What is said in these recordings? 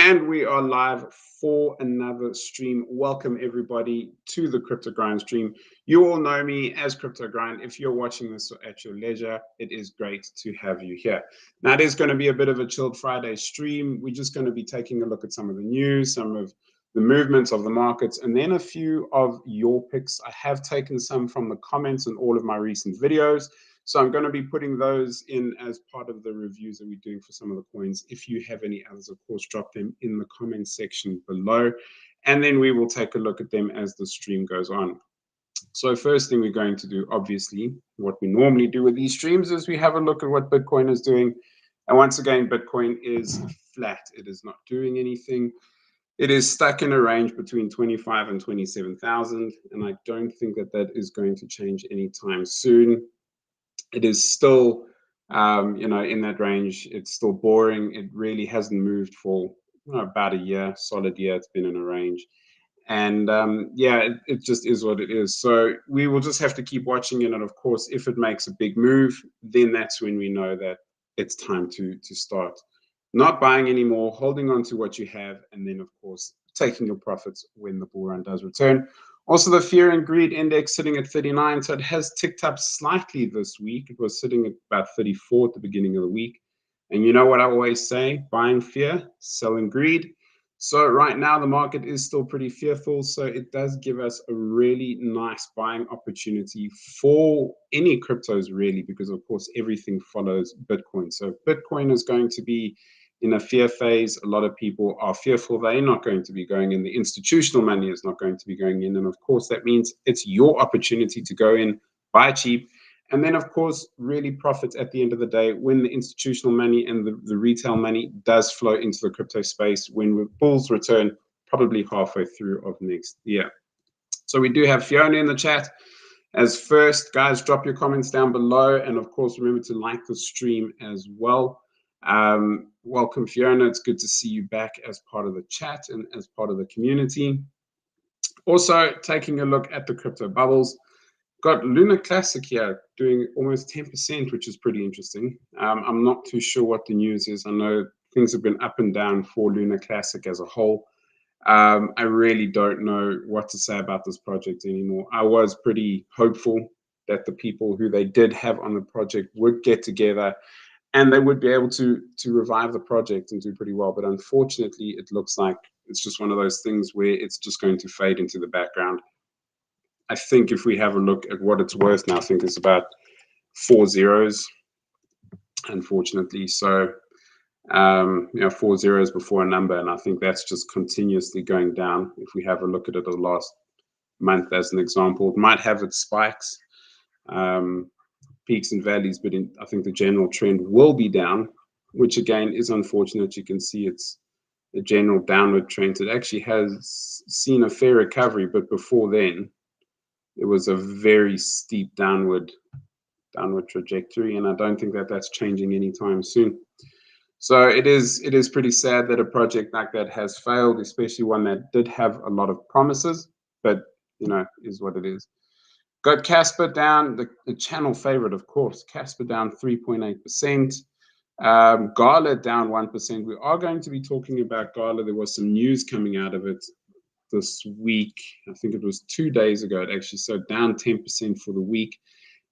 And we are live for another stream. Welcome everybody to the Crypto Grind stream. You all know me as Crypto Grind. If you're watching this at your leisure, it is great to have you here. Now, it is going to be a bit of a chilled Friday stream. We're just going to be taking a look at some of the news, some of the movements of the markets, and then a few of your picks. I have taken some from the comments in all of my recent videos. So I'm going to be putting those in as part of the reviews that we're doing for some of the coins. If you have any others, of course, drop them in the comment section below. And then we will take a look at them as the stream goes on. So first thing we're going to do, obviously, what we normally do with these streams is we have a look at what Bitcoin is doing. And once again, Bitcoin is flat. It is not doing anything. It is stuck in a range between 25 and 27,000. And I don't think that that is going to change anytime soon. It is still, in that range. It's still boring. It really hasn't moved for about a year, solid year. It's been in a range. And it just is what it is. So we will just have to keep watching it. And of course, if it makes a big move, then that's when we know that it's time to start not buying anymore, holding on to what you have, and then, of course, taking your profits when the bull run does return. Also, the fear and greed index sitting at 39, so it has ticked up slightly this week. It was sitting at about 34 at the beginning of the week. And you know what I always say, buying fear, selling greed. So right now, the market is still pretty fearful. So it does give us a really nice buying opportunity for any cryptos, really, because, of course, everything follows Bitcoin. So Bitcoin is going to be in a fear phase. A lot of people are fearful they're not going to be going in. The institutional money is not going to be going in. And of course, that means it's your opportunity to go in, buy cheap, and then, of course, really profit at the end of the day when the institutional money and the retail money does flow into the crypto space when bulls return, probably halfway through of next year. So we do have Fiona in the chat. As first, guys, drop your comments down below. And of course, remember to like the stream as well. Welcome, Fiona. It's good to see you back as part of the chat and as part of the community. Also, taking a look at the crypto bubbles. Got Luna Classic here doing almost 10%, which is pretty interesting. I'm not too sure what the news is. I know things have been up and down for Luna Classic as a whole. I really don't know what to say about this project anymore. I was pretty hopeful that the people who they did have on the project would get together and they would be able to revive the project and do pretty well. But unfortunately, it looks like it's just one of those things where it's just going to fade into the background. I think if we have a look at what it's worth now, I think it's about 4 zeros, unfortunately. So, 4 zeros before a number, and I think that's just continuously going down. If we have a look at it the last month as an example, it might have its spikes, peaks and valleys, but I think the general trend will be down, which again is unfortunate. You can see it's a general downward trend. It actually has seen a fair recovery, but before then, it was a very steep downward trajectory, and I don't think that that's changing anytime soon. So it is pretty sad that a project like that has failed, especially one that did have a lot of promises, but is what it is. Got Casper down, the channel favorite, of course. Casper down 3.8%. Gala down 1%. We are going to be talking about Gala. There was some news coming out of it this week. I think it was 2 days ago. It actually so down 10% for the week.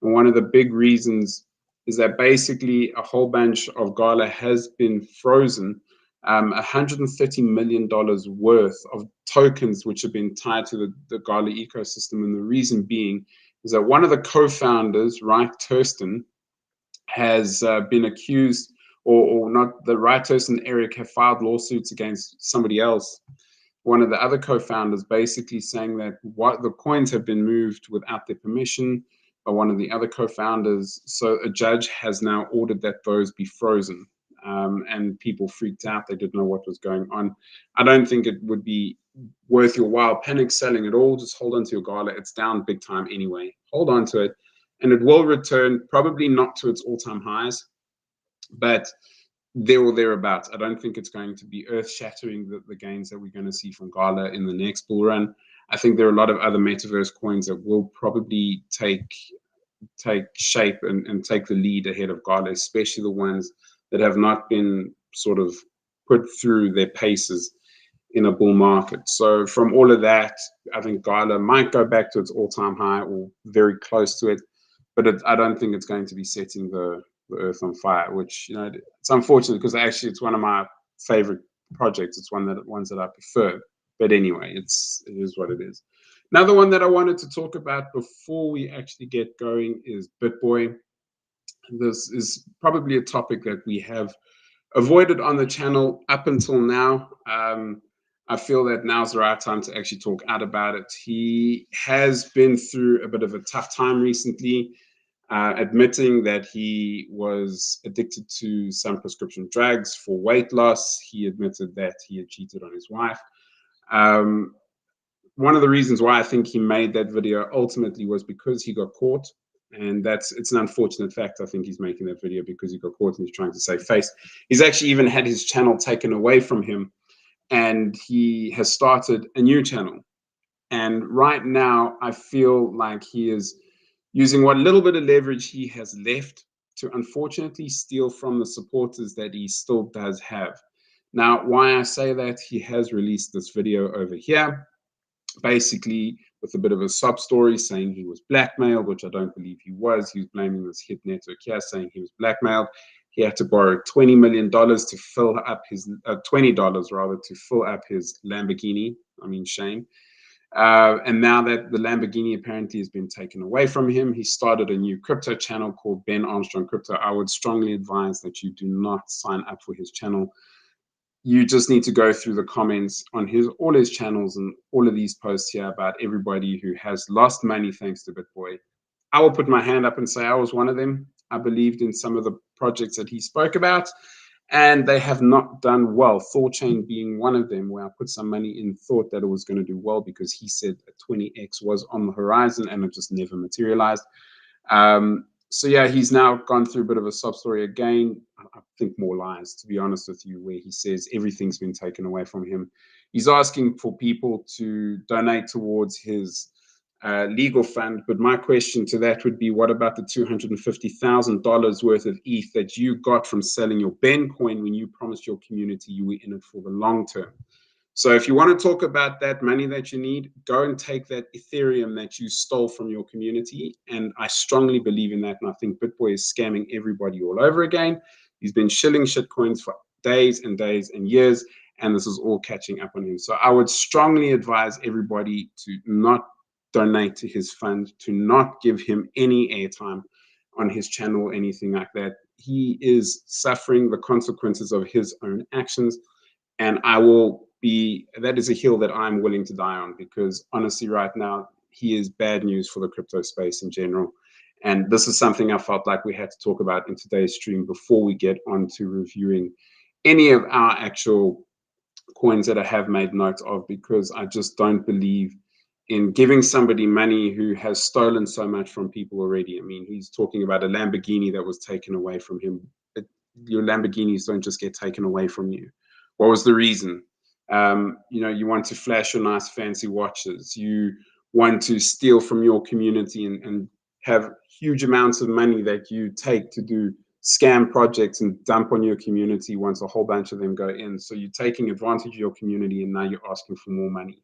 And one of the big reasons is that basically a whole bunch of Gala has been frozen. $130 million worth of tokens which have been tied to the Gala ecosystem. And the reason being is that one of the co-founders, Wright Thurston, has been accused, or not, the Wright Thurston and Eric have filed lawsuits against somebody else. One of the other co-founders basically saying that the coins have been moved without their permission by one of the other co-founders. So a judge has now ordered that those be frozen. And people freaked out. They didn't know what was going on. I don't think it would be worth your while panic selling at all. Just hold on to your Gala. It's down big time anyway. Hold on to it. And it will return, probably not to its all-time highs, but there or thereabouts. I don't think it's going to be earth-shattering, the gains that we're going to see from Gala in the next bull run. I think there are a lot of other metaverse coins that will probably take shape and take the lead ahead of Gala, especially the ones that have not been sort of put through their paces in a bull market. So from all of that, I think Gala might go back to its all-time high or very close to it, but I don't think it's going to be setting the earth on fire, which, you know, it's unfortunate because actually it's one of my favorite projects. It's ones that I prefer. But anyway, it is what it is. Another one that I wanted to talk about before we actually get going is BitBoy. This is probably a topic that we have avoided on the channel up until now. I feel that now's the right time to actually talk out about it. He has been through a bit of a tough time recently, admitting that he was addicted to some prescription drugs for weight loss. He admitted that he had cheated on his wife. One of the reasons why I think he made that video ultimately was because he got caught. And it's an unfortunate fact. I think he's making that video because he got caught and he's trying to save face. He's actually even had his channel taken away from him, and he has started a new channel. And right now, I feel like he is using what little bit of leverage he has left to unfortunately steal from the supporters that he still does have. Now, why I say that, he has released this video over here, basically with a bit of a sub story saying he was blackmailed, which I don't believe he was. He was blaming this hit network here, saying he was blackmailed. He had to borrow $20 million to fill up his $20 rather to fill up his Lamborghini. I mean, shame. And now that the Lamborghini apparently has been taken away from him, he started a new crypto channel called Ben Armstrong Crypto. I would strongly advise that you do not sign up for his channel. You just need to go through the comments on all his channels and all of these posts here about everybody who has lost money thanks to BitBoy. I will put my hand up and say I was one of them. I believed in some of the projects that he spoke about, and they have not done well. ThorChain being one of them, where I put some money in, thought that it was going to do well because he said a 20x was on the horizon, and it just never materialized. So yeah, he's now gone through a bit of a sob story again. I think more lies, to be honest with you, where he says everything's been taken away from him. He's asking for people to donate towards his legal fund. But my question to that would be, what about the $250,000 worth of ETH that you got from selling your Ben coin when you promised your community you were in it for the long term? So if you want to talk about that money that you need, go and take that Ethereum that you stole from your community. And I strongly believe in that. And I think BitBoy is scamming everybody all over again. He's been shilling shitcoins for days and days and years, and this is all catching up on him. So I would strongly advise everybody to not donate to his fund, to not give him any airtime on his channel or anything like that. He is suffering the consequences of his own actions. And that is a hill that I'm willing to die on, because honestly, right now, he is bad news for the crypto space in general. And this is something I felt like we had to talk about in today's stream before we get on to reviewing any of our actual coins that I have made note of, because I just don't believe in giving somebody money who has stolen so much from people already. I mean, he's talking about a Lamborghini that was taken away from him. Your Lamborghinis don't just get taken away from you. What was the reason? You want to flash your nice fancy watches. You want to steal from your community and have huge amounts of money that you take to do scam projects and dump on your community once a whole bunch of them go in. So you're taking advantage of your community, and now you're asking for more money.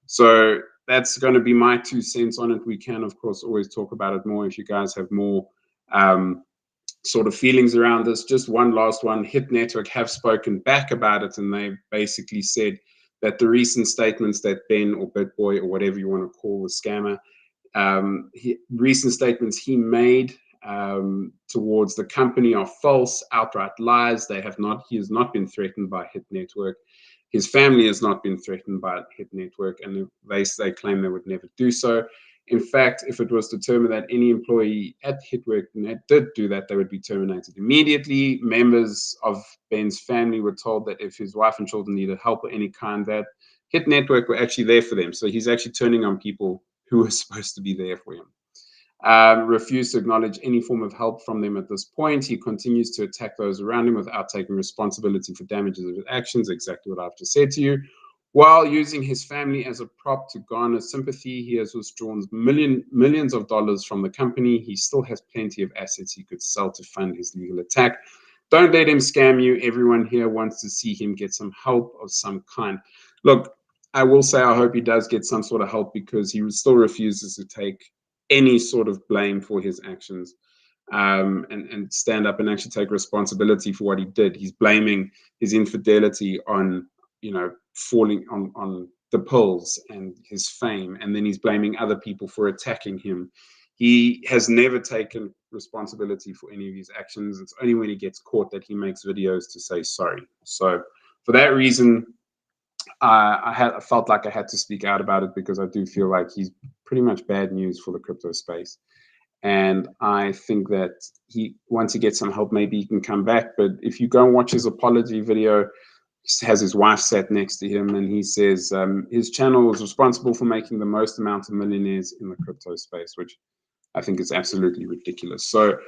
So that's going to be my 2 cents on it. We can, of course, always talk about it more if you guys have more sort of feelings around this. Just one last one. Hit Network have spoken back about it, and they basically said that the recent statements that Ben or BitBoy or whatever you want to call the scammer, recent statements he made towards the company are false, outright lies. He has not been threatened by Hit Network. His family has not been threatened by Hit Network, and they claim they would never do so. In fact, if it was determined that any employee at HitNet did do that, they would be terminated immediately. Members of Ben's family were told that if his wife and children needed help of any kind, that Hit Network were actually there for them. So he's actually turning on people who were supposed to be there for him. Refused to acknowledge any form of help from them at this point. He continues to attack those around him without taking responsibility for damages of his actions, exactly what I've just said to you. While using his family as a prop to garner sympathy, he has withdrawn millions of dollars from the company. He still has plenty of assets he could sell to fund his legal attack. Don't let him scam you. Everyone here wants to see him get some help of some kind. Look, I will say I hope he does get some sort of help, because he still refuses to take any sort of blame for his actions, and stand up and actually take responsibility for what he did. He's blaming his infidelity on, falling on the pills and his fame, and then he's blaming other people for attacking him. He has never taken responsibility for any of his actions. It's only when he gets caught that he makes videos to say sorry. So for that reason, I felt like I had to speak out about it, because I do feel like he's pretty much bad news for the crypto space. And I think that once he gets some help, maybe he can come back. But if you go and watch his apology video, he has his wife sat next to him, and he says his channel was responsible for making the most amount of millionaires in the crypto space, which I think is absolutely ridiculous. So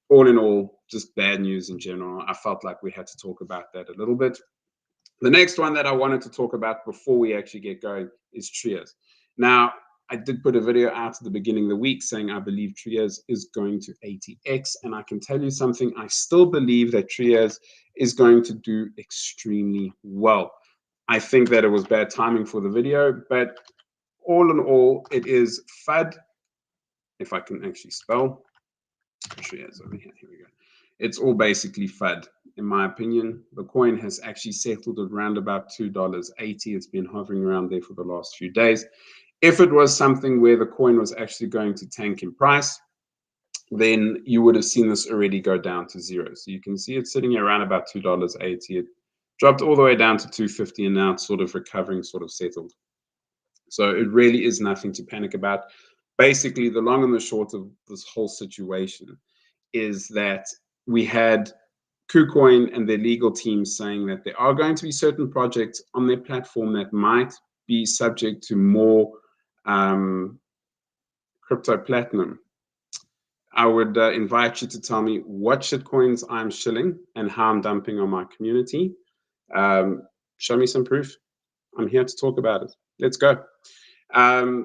all in all, just bad news in general. I felt like we had to talk about that a little bit. The next one that I wanted to talk about before we actually get going is Trias. Now, I did put a video out at the beginning of the week saying I believe Trias is going to ATX, and I can tell you something, I still believe that Trias is going to do extremely well. I think that it was bad timing for the video, but all in all, it is FUD, if I can actually spell. Trias over here, here we go. It's all basically FUD, in my opinion. The coin has actually settled at around about $2.80. It's been hovering around there for the last few days. If it was something where the coin was actually going to tank in price, then you would have seen this already go down to zero. So you can see it's sitting around about $2.80. It dropped all the way down to $2.50, and now it's sort of recovering, sort of settled. So it really is nothing to panic about. Basically, the long and the short of this whole situation is that we had KuCoin and their legal team saying that there are going to be certain projects on their platform that might be subject to more crypto platinum. I would invite you to tell me what shitcoins I'm shilling and how I'm dumping on my community. Show me some proof. I'm here to talk about it. Let's go.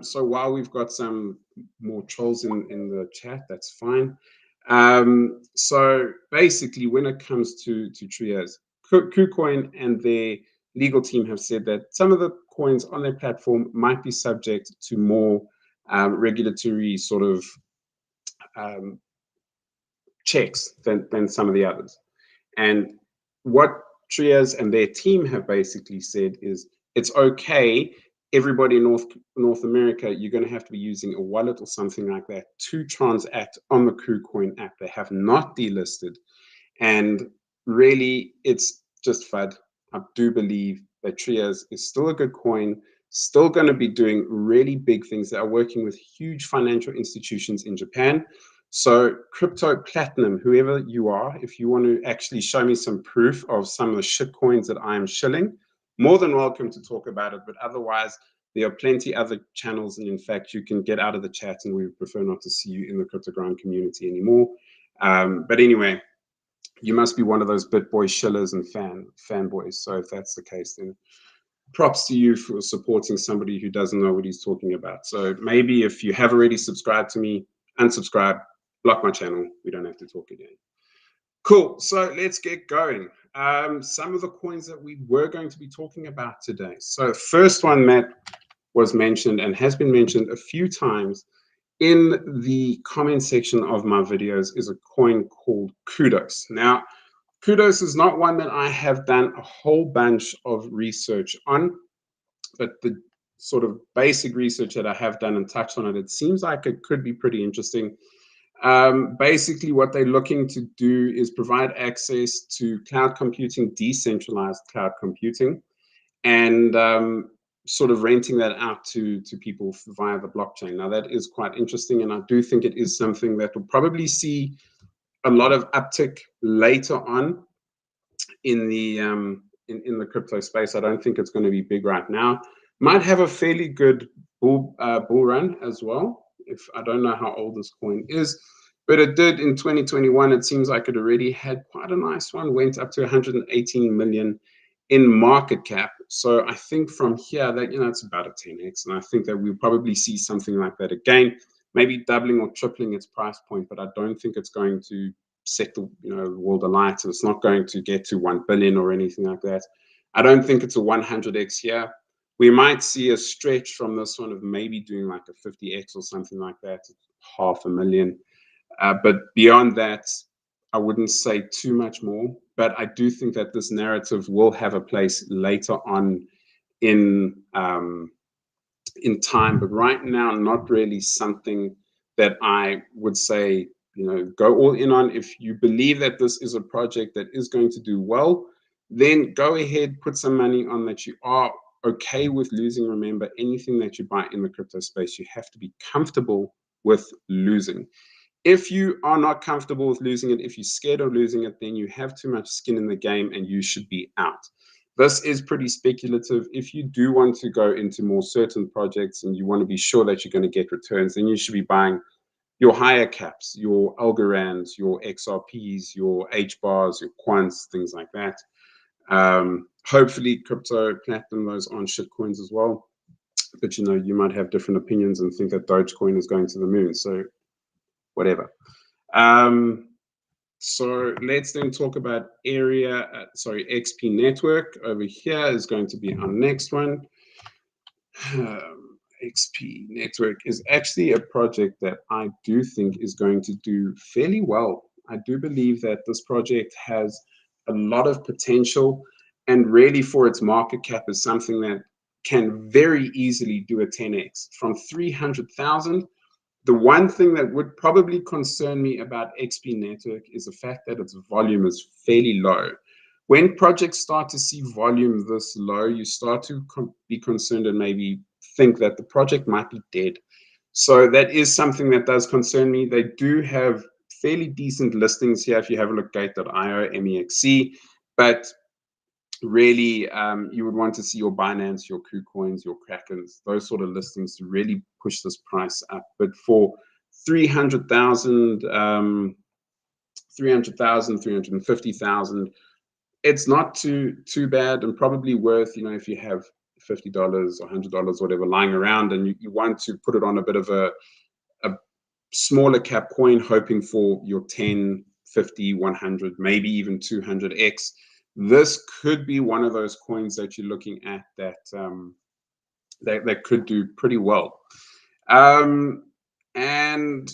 So while we've got some more trolls in the chat, that's fine. So basically, when it comes to Trias, KuCoin and their legal team have said that some of the coins on their platform might be subject to more regulatory sort of checks than some of the others. And what Trias and their team have basically said is it's okay. Everybody in North America, you're going to have to be using a wallet or something like that to transact on the KuCoin app. They have not delisted. And really, it's just FUD. I do believe that Trias is still a good coin, still going to be doing really big things. They are working with huge financial institutions in Japan. So Crypto Platinum, whoever you are, if you want to actually show me some proof of some of the shit coins that I am shilling, more than welcome to talk about it. But otherwise, there are plenty other channels, and in fact, you can get out of the chat, and we would prefer not to see you in the CryptoGrind community anymore. But anyway, you must be one of those BitBoy shillers and fanboys. So if that's the case, then props to you for supporting somebody who doesn't know what he's talking about. So maybe if you have already subscribed to me, unsubscribe, block my channel. We don't have to talk again. Cool. So let's get going. Some of the coins that we were going to be talking about today. So first one that was mentioned and has been mentioned a few times in the comment section of my videos is a coin called Kudos. Now, Kudos is not one that I have done a whole bunch of research on, but the sort of basic research that I have done and touched on it, it seems like it could be pretty interesting. Basically, what they're looking to do is provide access to cloud computing, decentralized cloud computing, and sort of renting that out to people via the blockchain. Now, that is quite interesting, and I do think it is something that will probably see a lot of uptick later on in the in the crypto space. I don't think it's going to be big right now. Might have a fairly good bull run as well. If I don't know how old this coin is, but it did in 2021. It seems like it already had quite a nice one. Went up to 118 million in market cap. So I think from here that it's about a 10x, and I think that we'll probably see something like that again, maybe doubling or tripling its price point. But I don't think it's going to set the world alight, and it's not going to get to 1 billion or anything like that. I don't think it's a 100x here. We might see a stretch from this one of maybe doing like a 50x or something like that, 500,000. But beyond that, I wouldn't say too much more. But I do think that this narrative will have a place later on in time. But right now, not really something that I would say, go all in on. If you believe that this is a project that is going to do well, then go ahead, put some money on that you are okay with losing. Remember, anything that you buy in the crypto space, you have to be comfortable with losing. If you are not comfortable with losing it, if you're scared of losing it, then you have too much skin in the game and you should be out. This is pretty speculative. If you do want to go into more certain projects and you want to be sure that you're going to get returns, then you should be buying your higher caps, your Algorands, your XRPs, your HBARs, your Quants, things like that. Hopefully Crypto Platinum, those aren't shit coins as well. But you might have different opinions and think that Dogecoin is going to the moon. So whatever. So let's then talk about XP Network. Over here is going to be our next one. XP Network is actually a project that I do think is going to do fairly well. I do believe that this project has a lot of potential, and really for its market cap is something that can very easily do a 10x from 300,000. The one thing that would probably concern me about XP Network is the fact that its volume is fairly low. When projects start to see volume this low, you start to be concerned and maybe think that the project might be dead. So that is something that does concern me. They do have fairly decent listings here. If you have a look, Gate.io, MEXC, but really you would want to see your Binance, your KuCoins, your Krakens, those sort of listings to really push this price up. But for 300,000, 350,000, it's not too bad, and probably worth, if you have $50 or $100, whatever, lying around, and you want to put it on a bit of a smaller cap coin, hoping for your 10, 50, 100, maybe even 200x. This could be one of those coins that you're looking at that that could do pretty well. And I'm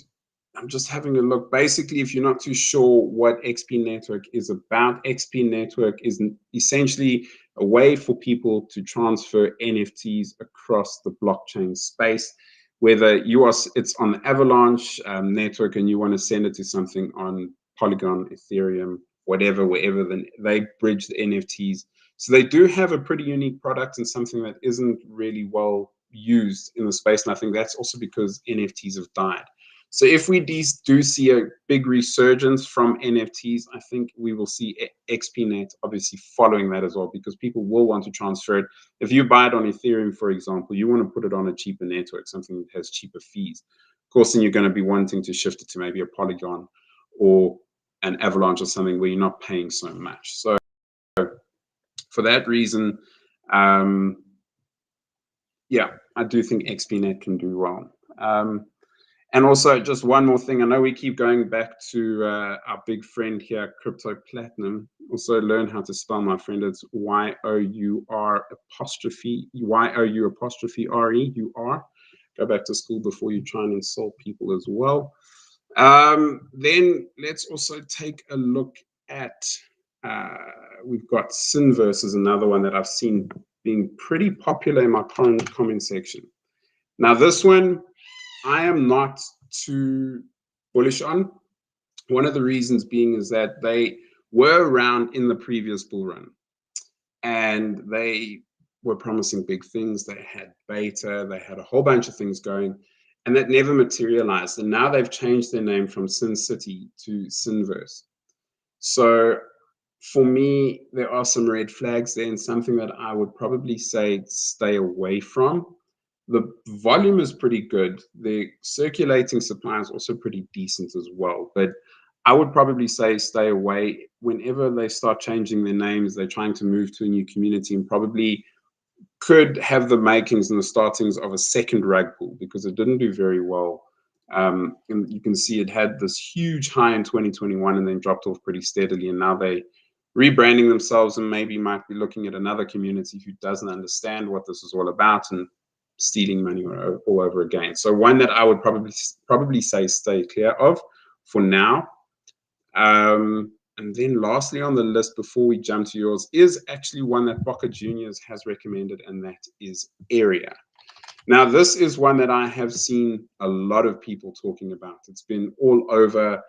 just having a look. Basically, if you're not too sure what XP Network is about, XP Network is essentially a way for people to transfer NFTs across the blockchain space. Whether it's on the Avalanche network and you want to send it to something on Polygon, Ethereum, whatever, wherever, then they bridge the NFTs. So they do have a pretty unique product and something that isn't really well used in the space. And I think that's also because NFTs have died. So if we do see a big resurgence from NFTs, I think we will see XPNet obviously following that as well, because people will want to transfer it. If you buy it on Ethereum, for example, you want to put it on a cheaper network, something that has cheaper fees. Of course, then you're going to be wanting to shift it to maybe a Polygon or an Avalanche or something where you're not paying so much. So for that reason, yeah, I do think XPNet can do well. And also, just one more thing. I know we keep going back to our big friend here, Crypto Platinum. Also, learn how to spell my friend. It's YOU''RE. Go back to school before you try and insult people as well. Then let's also take a look at, we've got Synverse is another one that I've seen being pretty popular in my comment section. Now, this one, I am not too bullish on. One of the reasons being is that they were around in the previous bull run and they were promising big things. They had beta, they had a whole bunch of things going, and that never materialized. And now they've changed their name from SynCity to Synverse. So for me, there are some red flags there and something that I would probably say stay away from. The volume is pretty good. The circulating supply is also pretty decent as well. But I would probably say stay away. Whenever they start changing their names, they're trying to move to a new community and probably could have the makings and the startings of a second rug pull, because it didn't do very well And you can see it had this huge high in 2021 and then dropped off pretty steadily. And now they rebranding themselves and maybe might be looking at another community who doesn't understand what this is all about and stealing money all over again. So one that I would probably say stay clear of for now. And then lastly on the list before we jump to yours is actually one that Boca Juniors has recommended, and that is Area. Now, this is one that I have seen a lot of people talking about. It's been all over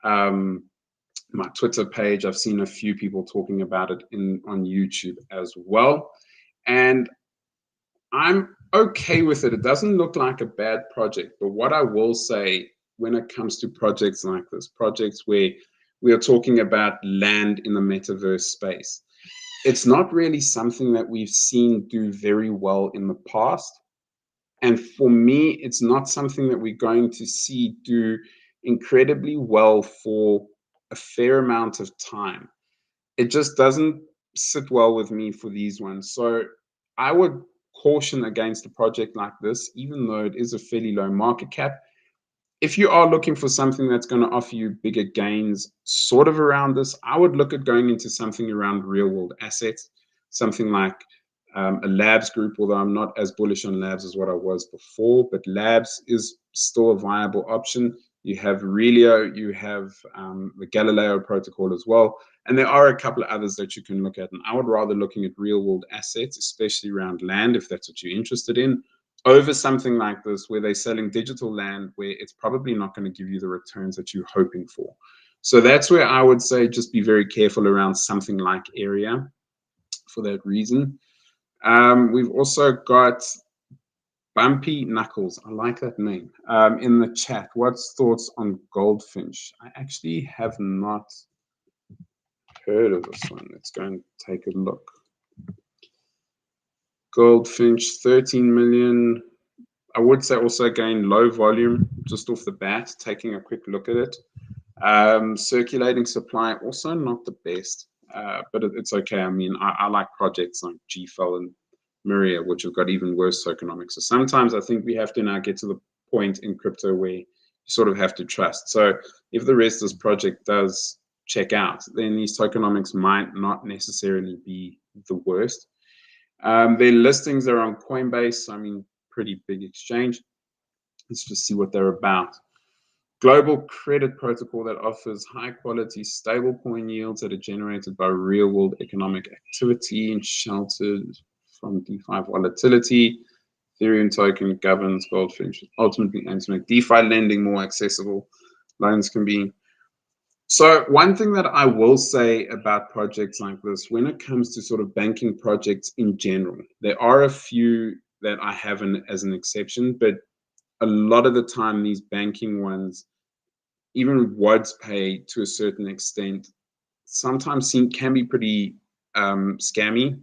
my Twitter page. I've seen a few people talking about it on YouTube as well. And I'm okay with it. It doesn't look like a bad project. But what I will say when it comes to projects like this, projects where we are talking about land in the metaverse space, it's not really something that we've seen do very well in the past. And for me, it's not something that we're going to see do incredibly well for a fair amount of time. It just doesn't sit well with me for these ones. So I would caution against a project like this, even though it is a fairly low market cap. If you are looking for something that's going to offer you bigger gains sort of around this, I would look at going into something around real world assets, something like a Labs group, although I'm not as bullish on Labs as what I was before, but Labs is still a viable option. You have Relio, you have the Galileo protocol as well, and there are a couple of others that you can look at. And I would rather looking at real world assets, especially around land, if that's what you're interested in, over something like this where they're selling digital land where it's probably not going to give you the returns that you're hoping for. So that's where I would say just be very careful around something like Area for that reason. We've also got Bumpy Knuckles. I like that name. In the chat, what's thoughts on Goldfinch? I actually have not heard of this one. Let's go and take a look. Goldfinch, 13 million. I would say also again low volume just off the bat. Taking a quick look at it. Circulating supply also not the best, but it's okay. I mean, I like projects like GFL and Myria, which have got even worse tokenomics. So sometimes I think we have to now get to the point in crypto where you sort of have to trust. So if the rest of this project does check out, then these tokenomics might not necessarily be the worst. Their listings are on Coinbase. I mean, pretty big exchange. Let's just see what they're about. Global credit protocol that offers high quality stablecoin yields that are generated by real world economic activity and sheltered from DeFi volatility. Ethereum token governs Goldfinch, ultimately aims to make DeFi lending more accessible. Loans can be. So one thing that I will say about projects like this, when it comes to sort of banking projects in general, there are a few that I have as an exception, but a lot of the time these banking ones, even WadsPay to a certain extent, sometimes can be pretty scammy.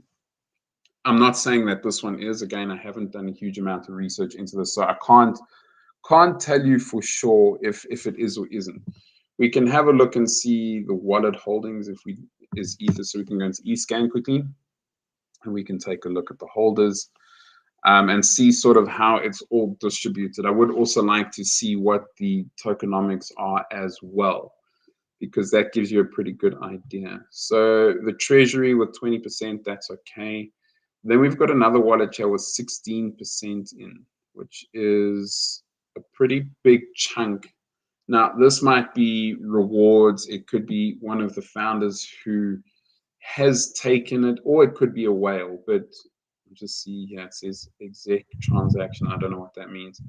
I'm not saying that this one is. Again, I haven't done a huge amount of research into this, so I can't tell you for sure if it is or isn't. We can have a look and see the wallet holdings if we is Ether, so we can go into eScan quickly, and we can take a look at the holders. And see sort of how it's all distributed. I would also like to see what the tokenomics are as well, because that gives you a pretty good idea. So the treasury with 20%, that's okay. Then we've got another wallet here with 16% in, which is a pretty big chunk. Now, this might be rewards. It could be one of the founders who has taken it, or it could be a whale, but just see here, it says exec transaction. I don't know what that means.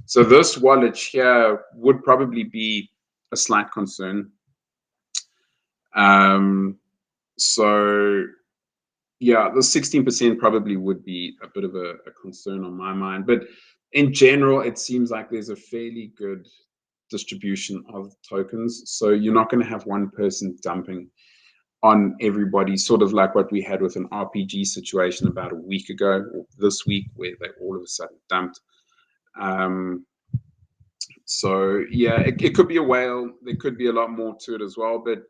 So this wallet here would probably be a slight concern. So yeah, the 16% probably would be a bit of a concern on my mind. But in general, it seems like there's a fairly good distribution of tokens. So you're not going to have one person dumping on everybody, sort of like what we had with an RPG situation about a week ago, or this week, where they all of a sudden dumped. So yeah, it could be a whale. There could be a lot more to it as well, but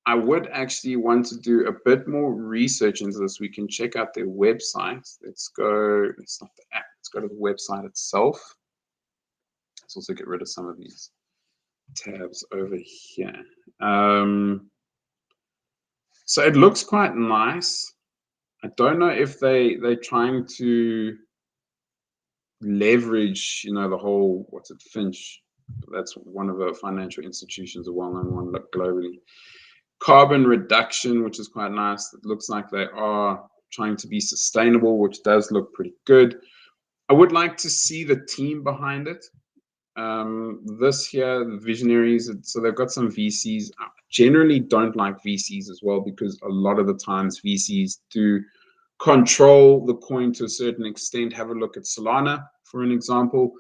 I would actually want to do a bit more research into this. We can check out their website. Let's go. It's not the app. Let's go to the website itself. Let's also get rid of some of these tabs over here. So it looks quite nice. I don't know if they're trying to leverage, the whole, what's it, Finch. That's one of the financial institutions, a well-known one globally. Carbon reduction, which is quite nice. It looks like they are trying to be sustainable, which does look pretty good. I would like to see the team behind it. This here, the visionaries, so they've got some VCs. I generally don't like VCs as well, because a lot of the times VCs do control the coin to a certain extent. Have a look at Solana, for an example,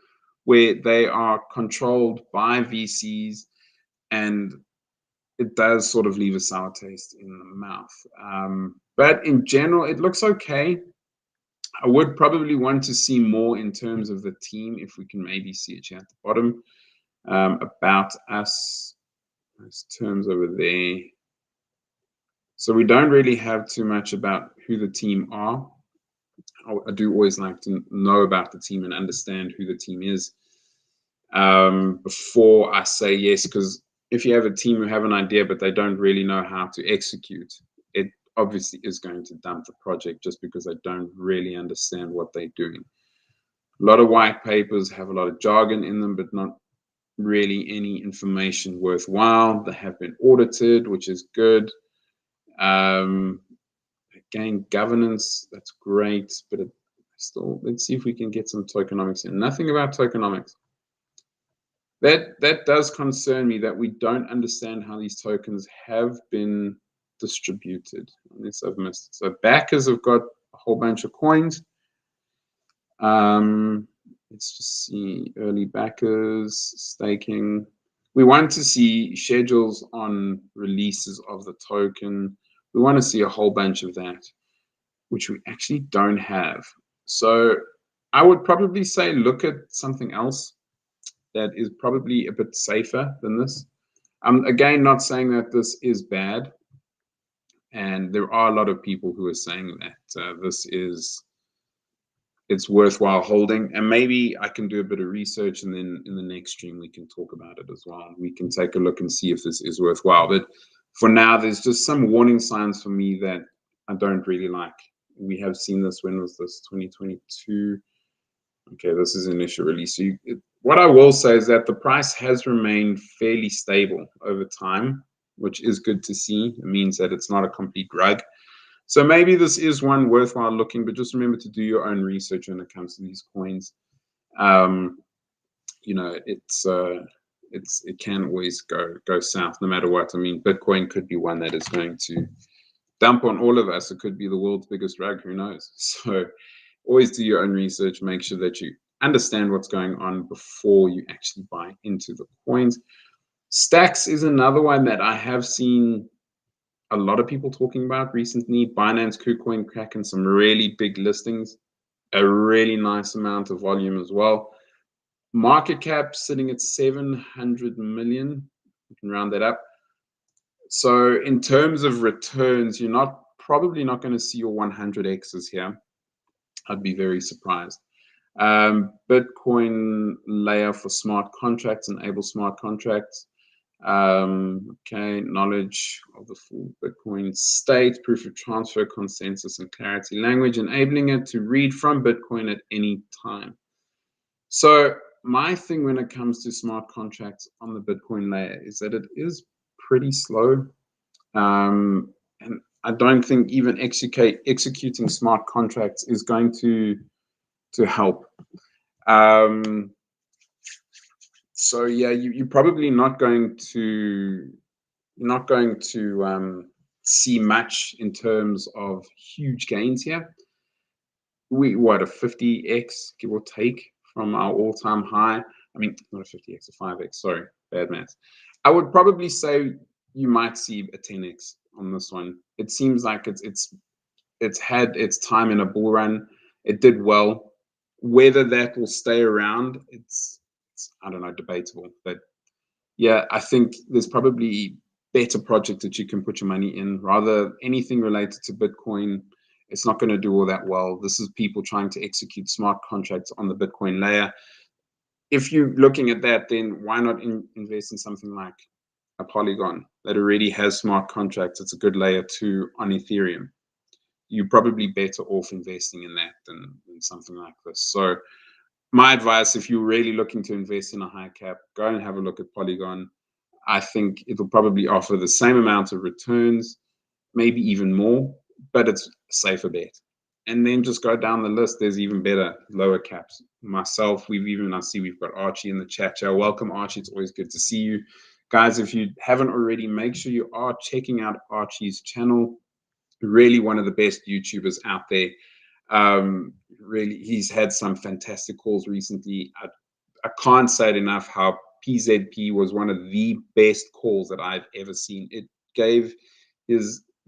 where they are controlled by VCs, and it does sort of leave a sour taste in the mouth. But in general, it looks okay. I would probably want to see more in terms of the team, if we can maybe see it here at the bottom. About us, those terms over there. So we don't really have too much about who the team are. I do always like to know about the team and understand who the team is before I say yes, because if you have a team who have an idea but they don't really know how to execute, it obviously is going to dump the project just because they don't really understand what they're doing. A lot of white papers have a lot of jargon in them, but not really any information worthwhile. They have been audited, which is good. Again, governance, that's great, but still, let's see if we can get some tokenomics in. Nothing about tokenomics. That does concern me, that we don't understand how these tokens have been distributed, unless I've missed it. So backers have got a whole bunch of coins. Let's just see early backers, staking. We want to see schedules on releases of the token. We want to see a whole bunch of that, which we actually don't have. So I would probably say look at something else that is probably a bit safer than this. I'm again not saying that this is bad, and there are a lot of people who are saying that it's worthwhile holding, and maybe I can do a bit of research, and then in the next stream we can talk about it as well. We can take a look and see if this is worthwhile. But for now, there's just some warning signs for me that I don't really like. We have seen this. When was this? 2022. Okay, this is initial release. So what I will say is that the price has remained fairly stable over time, which is good to see. It means that it's not a complete rug. So maybe this is one worthwhile looking, but just remember to do your own research when it comes to these coins. It can always go south no matter what. I mean, Bitcoin could be one that is going to dump on all of us. It could be the world's biggest rug, who knows? So always do your own research. Make sure that you understand what's going on before you actually buy into the coins. Stacks is another one that I have seen a lot of people talking about recently. Binance, KuCoin, cracking some really big listings, a really nice amount of volume as well. Market cap sitting at 700 million. You can round that up. So in terms of returns, you're probably not going to see your 100x's here. I'd be very surprised. Bitcoin layer for smart contracts, enable smart contracts. Okay, knowledge of the full Bitcoin state, proof of transfer, consensus, and clarity language, enabling it to read from Bitcoin at any time. So my thing when it comes to smart contracts on the Bitcoin layer is that it is pretty slow. And I don't think even executing smart contracts is going to help. So yeah, you're probably not going to see much in terms of huge gains here. A 50x give or take from our all-time high. I mean, not a 50x, a 5x. Sorry, bad math. I would probably say you might see a 10x on this one. It seems like it's had its time in a bull run. It did well. Whether that will stay around, it's I don't know, debatable. But yeah, I think there's probably better project that you can put your money in. Rather, anything related to Bitcoin, it's not going to do all that well. This is people trying to execute smart contracts on the Bitcoin layer. if you're looking at that, then why not invest in something like a Polygon that already has smart contracts? It's a good layer 2 on Ethereum. You're probably better off investing in that than something like this. So my advice, if you're really looking to invest in a high cap, go and have a look at Polygon. I think it'll probably offer the same amount of returns, maybe even more, but it's a safer bet. And then just go down the list. There's even better lower caps. Myself, I see we've got Archie in the chat. Welcome, Archie. It's always good to see you. Guys, if you haven't already, make sure you are checking out Archie's channel. Really one of the best YouTubers out there. Really, he's had some fantastic calls recently. I can't say it enough how PZP was one of the best calls that I've ever seen. It gave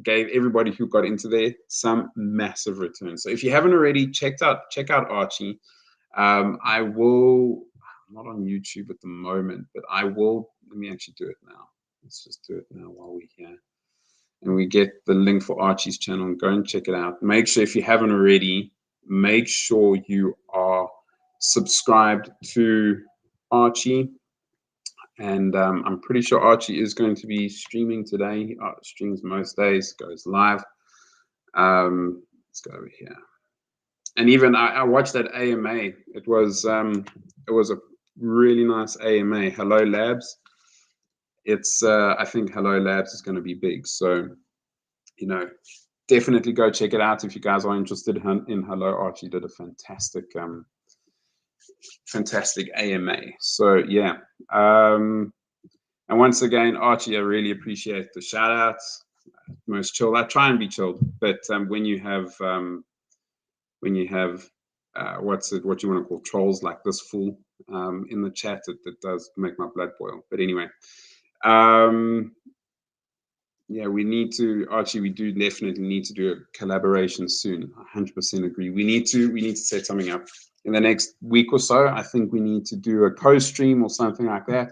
everybody who got into there some massive return. So if you haven't already, check out Archie. I'm not on YouTube at the moment, but I will. Let me actually do it now. Let's just do it now while we're here. And we get the link for Archie's channel and go and check it out. Make sure, if you haven't already, make sure you are subscribed to Archie. And I'm pretty sure Archie is going to be streaming today. He streams most days, goes live. Let's go over here. And even I watched that AMA. It was a really nice AMA. Hello Labs. It's I think Hello Labs is going to be big. So, you know, definitely go check it out if you guys are interested in Hello. Archie did a fantastic AMA. So yeah. And once again, Archie, I really appreciate the shout outs. Most chilled. I try and be chilled, but when you have what you want to call trolls like this fool in the chat, it does make my blood boil. But anyway, yeah, Archie, we do definitely need to do a collaboration soon. I 100% agree. We need to set something up in the next week or so. I think we need to do a co-stream or something like that.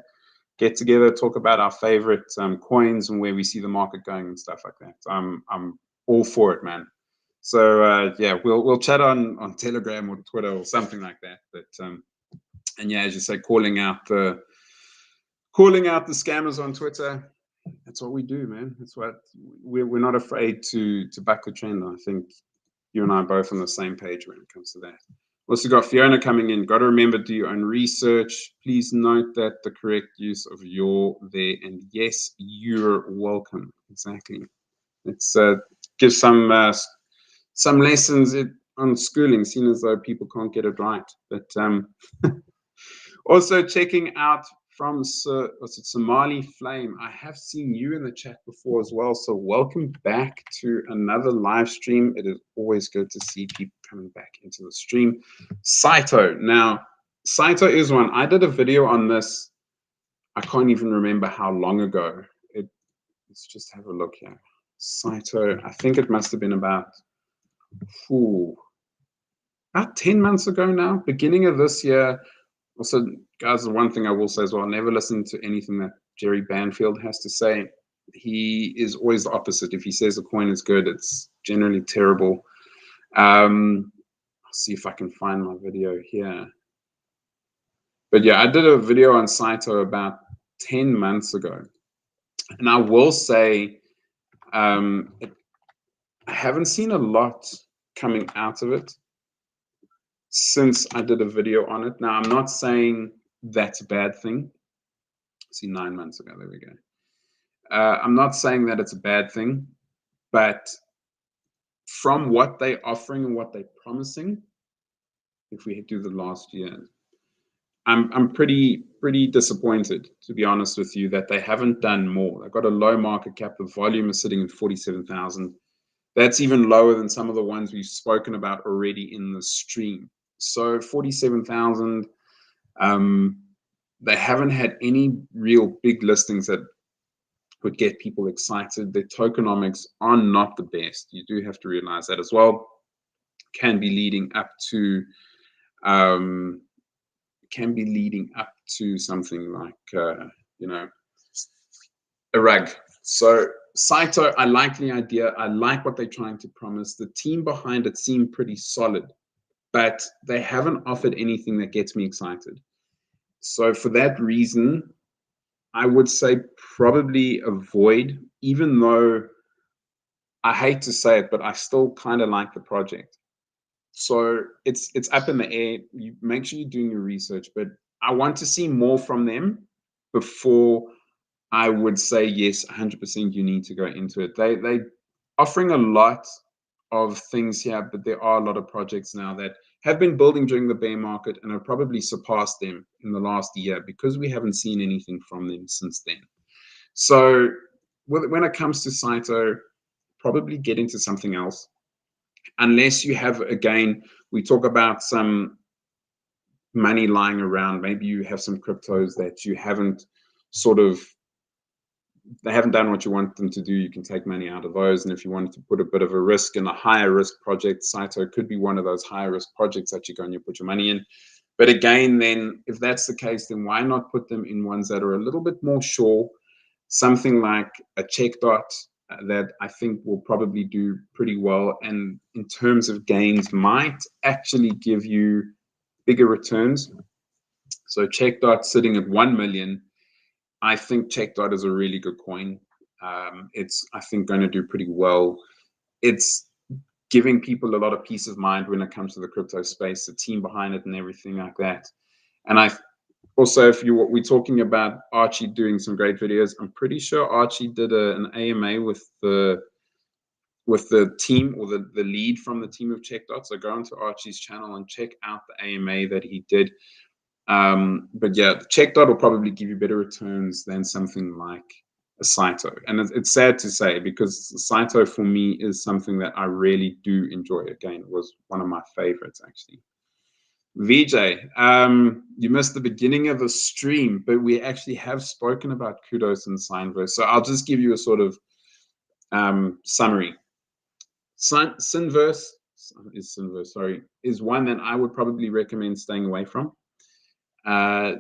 Get together, talk about our favorite coins and where we see the market going and stuff like that. I'm all for it, man. So yeah, we'll chat on Telegram or Twitter or something like that. But and yeah, as you say, calling out the scammers on Twitter. That's what we do, man. That's what we're not afraid to buck the trend. I think you and I are both on the same page when it comes to that. Also got Fiona coming in. Got to remember, do your own research. Please note that the correct use of your, there, and yes, you're welcome. Exactly. Let's give some lessons on schooling, seen as though people can't get it right. But also checking out from Somali Flame. I have seen you in the chat before as well. So welcome back to another live stream. It is always good to see people coming back into the stream. Saito. Now, Saito is one. I did a video on this. I can't even remember how long ago. Let's just have a look here. Saito, I think it must have been about 10 months ago now, beginning of this year. Also, guys, the one thing I will say as well, never listen to anything that Jerry Banfield has to say. He is always the opposite. If he says a coin is good, it's generally terrible. I'll see if I can find my video here. But yeah, I did a video on Saito about 10 months ago. And I will say, I haven't seen a lot coming out of it since I did a video on it. Now, I'm not saying that's a bad thing. See, 9 months ago, there we go. I'm not saying that it's a bad thing, but from what they're offering and what they're promising, if we do the last year, I'm pretty disappointed, to be honest with you, that they haven't done more. They've got a low market cap. The volume is sitting at 47,000. That's even lower than some of the ones we've spoken about already in the stream. So 47,000, they haven't had any real big listings that would get people excited. Their tokenomics are not the best. You do have to realize that as well. Can be leading up to something like a rug. So Saito, I like the idea. I like what they're trying to promise. The team behind it seem pretty solid, but they haven't offered anything that gets me excited. So for that reason, I would say probably avoid, even though I hate to say it, but I still kind of like the project. So it's up in the air. You make sure you're doing your research, but I want to see more from them before I would say yes, 100% you need to go into it. They offering a lot of things here, but there are a lot of projects now that have been building during the bear market and have probably surpassed them in the last year because we haven't seen anything from them since then. So when it comes to Saito, probably get into something else. Unless you have, again, we talk about some money lying around. Maybe you have some cryptos that you haven't sort of, they haven't done what you want them to do. You can take money out of those. And if you wanted to put a bit of a risk in a higher risk project, Saito could be one of those higher risk projects that you go and you put your money in. But again, then if that's the case, then why not put them in ones that are a little bit more sure? Something like a CheckDot that I think will probably do pretty well, and in terms of gains might actually give you bigger returns. So CheckDot sitting at 1 million, I think CheckDot is a really good coin. It's, I think, going to do pretty well. It's giving people a lot of peace of mind when it comes to the crypto space, the team behind it and everything like that. And I also, if we're talking about Archie doing some great videos, I'm pretty sure Archie did an AMA with the team, or the lead from the team of CheckDot. So go onto Archie's channel and check out the AMA that he did. But yeah, CheckDot will probably give you better returns than something like a Saito. And it's sad to say, because Saito for me is something that I really do enjoy. Again, it was one of my favorites actually. VJ, you missed the beginning of the stream, but we actually have spoken about Kudos and Signverse. So I'll just give you a sort of summary. Synverse is one that I would probably recommend staying away from.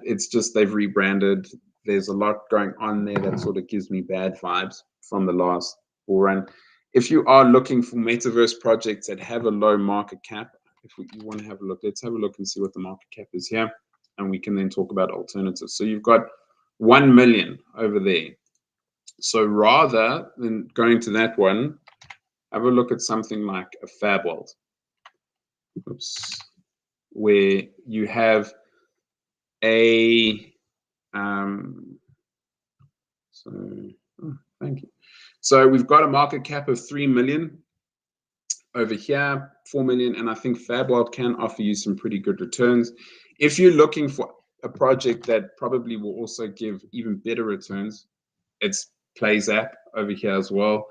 It's just they've rebranded. There's a lot going on there that sort of gives me bad vibes from the last bull run. If you are looking for metaverse projects that have a low market cap, if you want to have a look, let's have a look and see what the market cap is here, and we can then talk about alternatives. So you've got 1 million over there. So rather than going to that one, have a look at something like a FabWorld, where you have a thank you. So we've got a market cap of 3 million over here, 4 million, and I think FabWorld can offer you some pretty good returns. If you're looking for a project that probably will also give even better returns, it's PlayZap over here as well,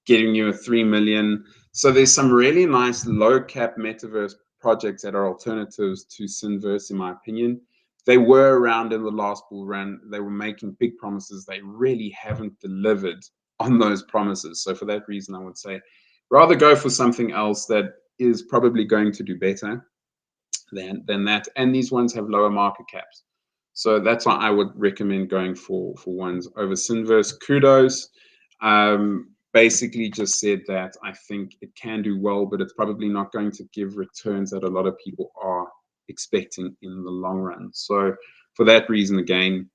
getting you a 3 million. So there's some really nice low cap metaverse projects that are alternatives to Synverse, in my opinion. They were around in the last bull run. They were making big promises. They really haven't delivered on those promises. So for that reason, I would say rather go for something else that is probably going to do better than that. And these ones have lower market caps. So that's why I would recommend going for ones over Synverse. Kudos basically just said that I think it can do well, but it's probably not going to give returns that a lot of people are expecting in the long run. So for that reason, again,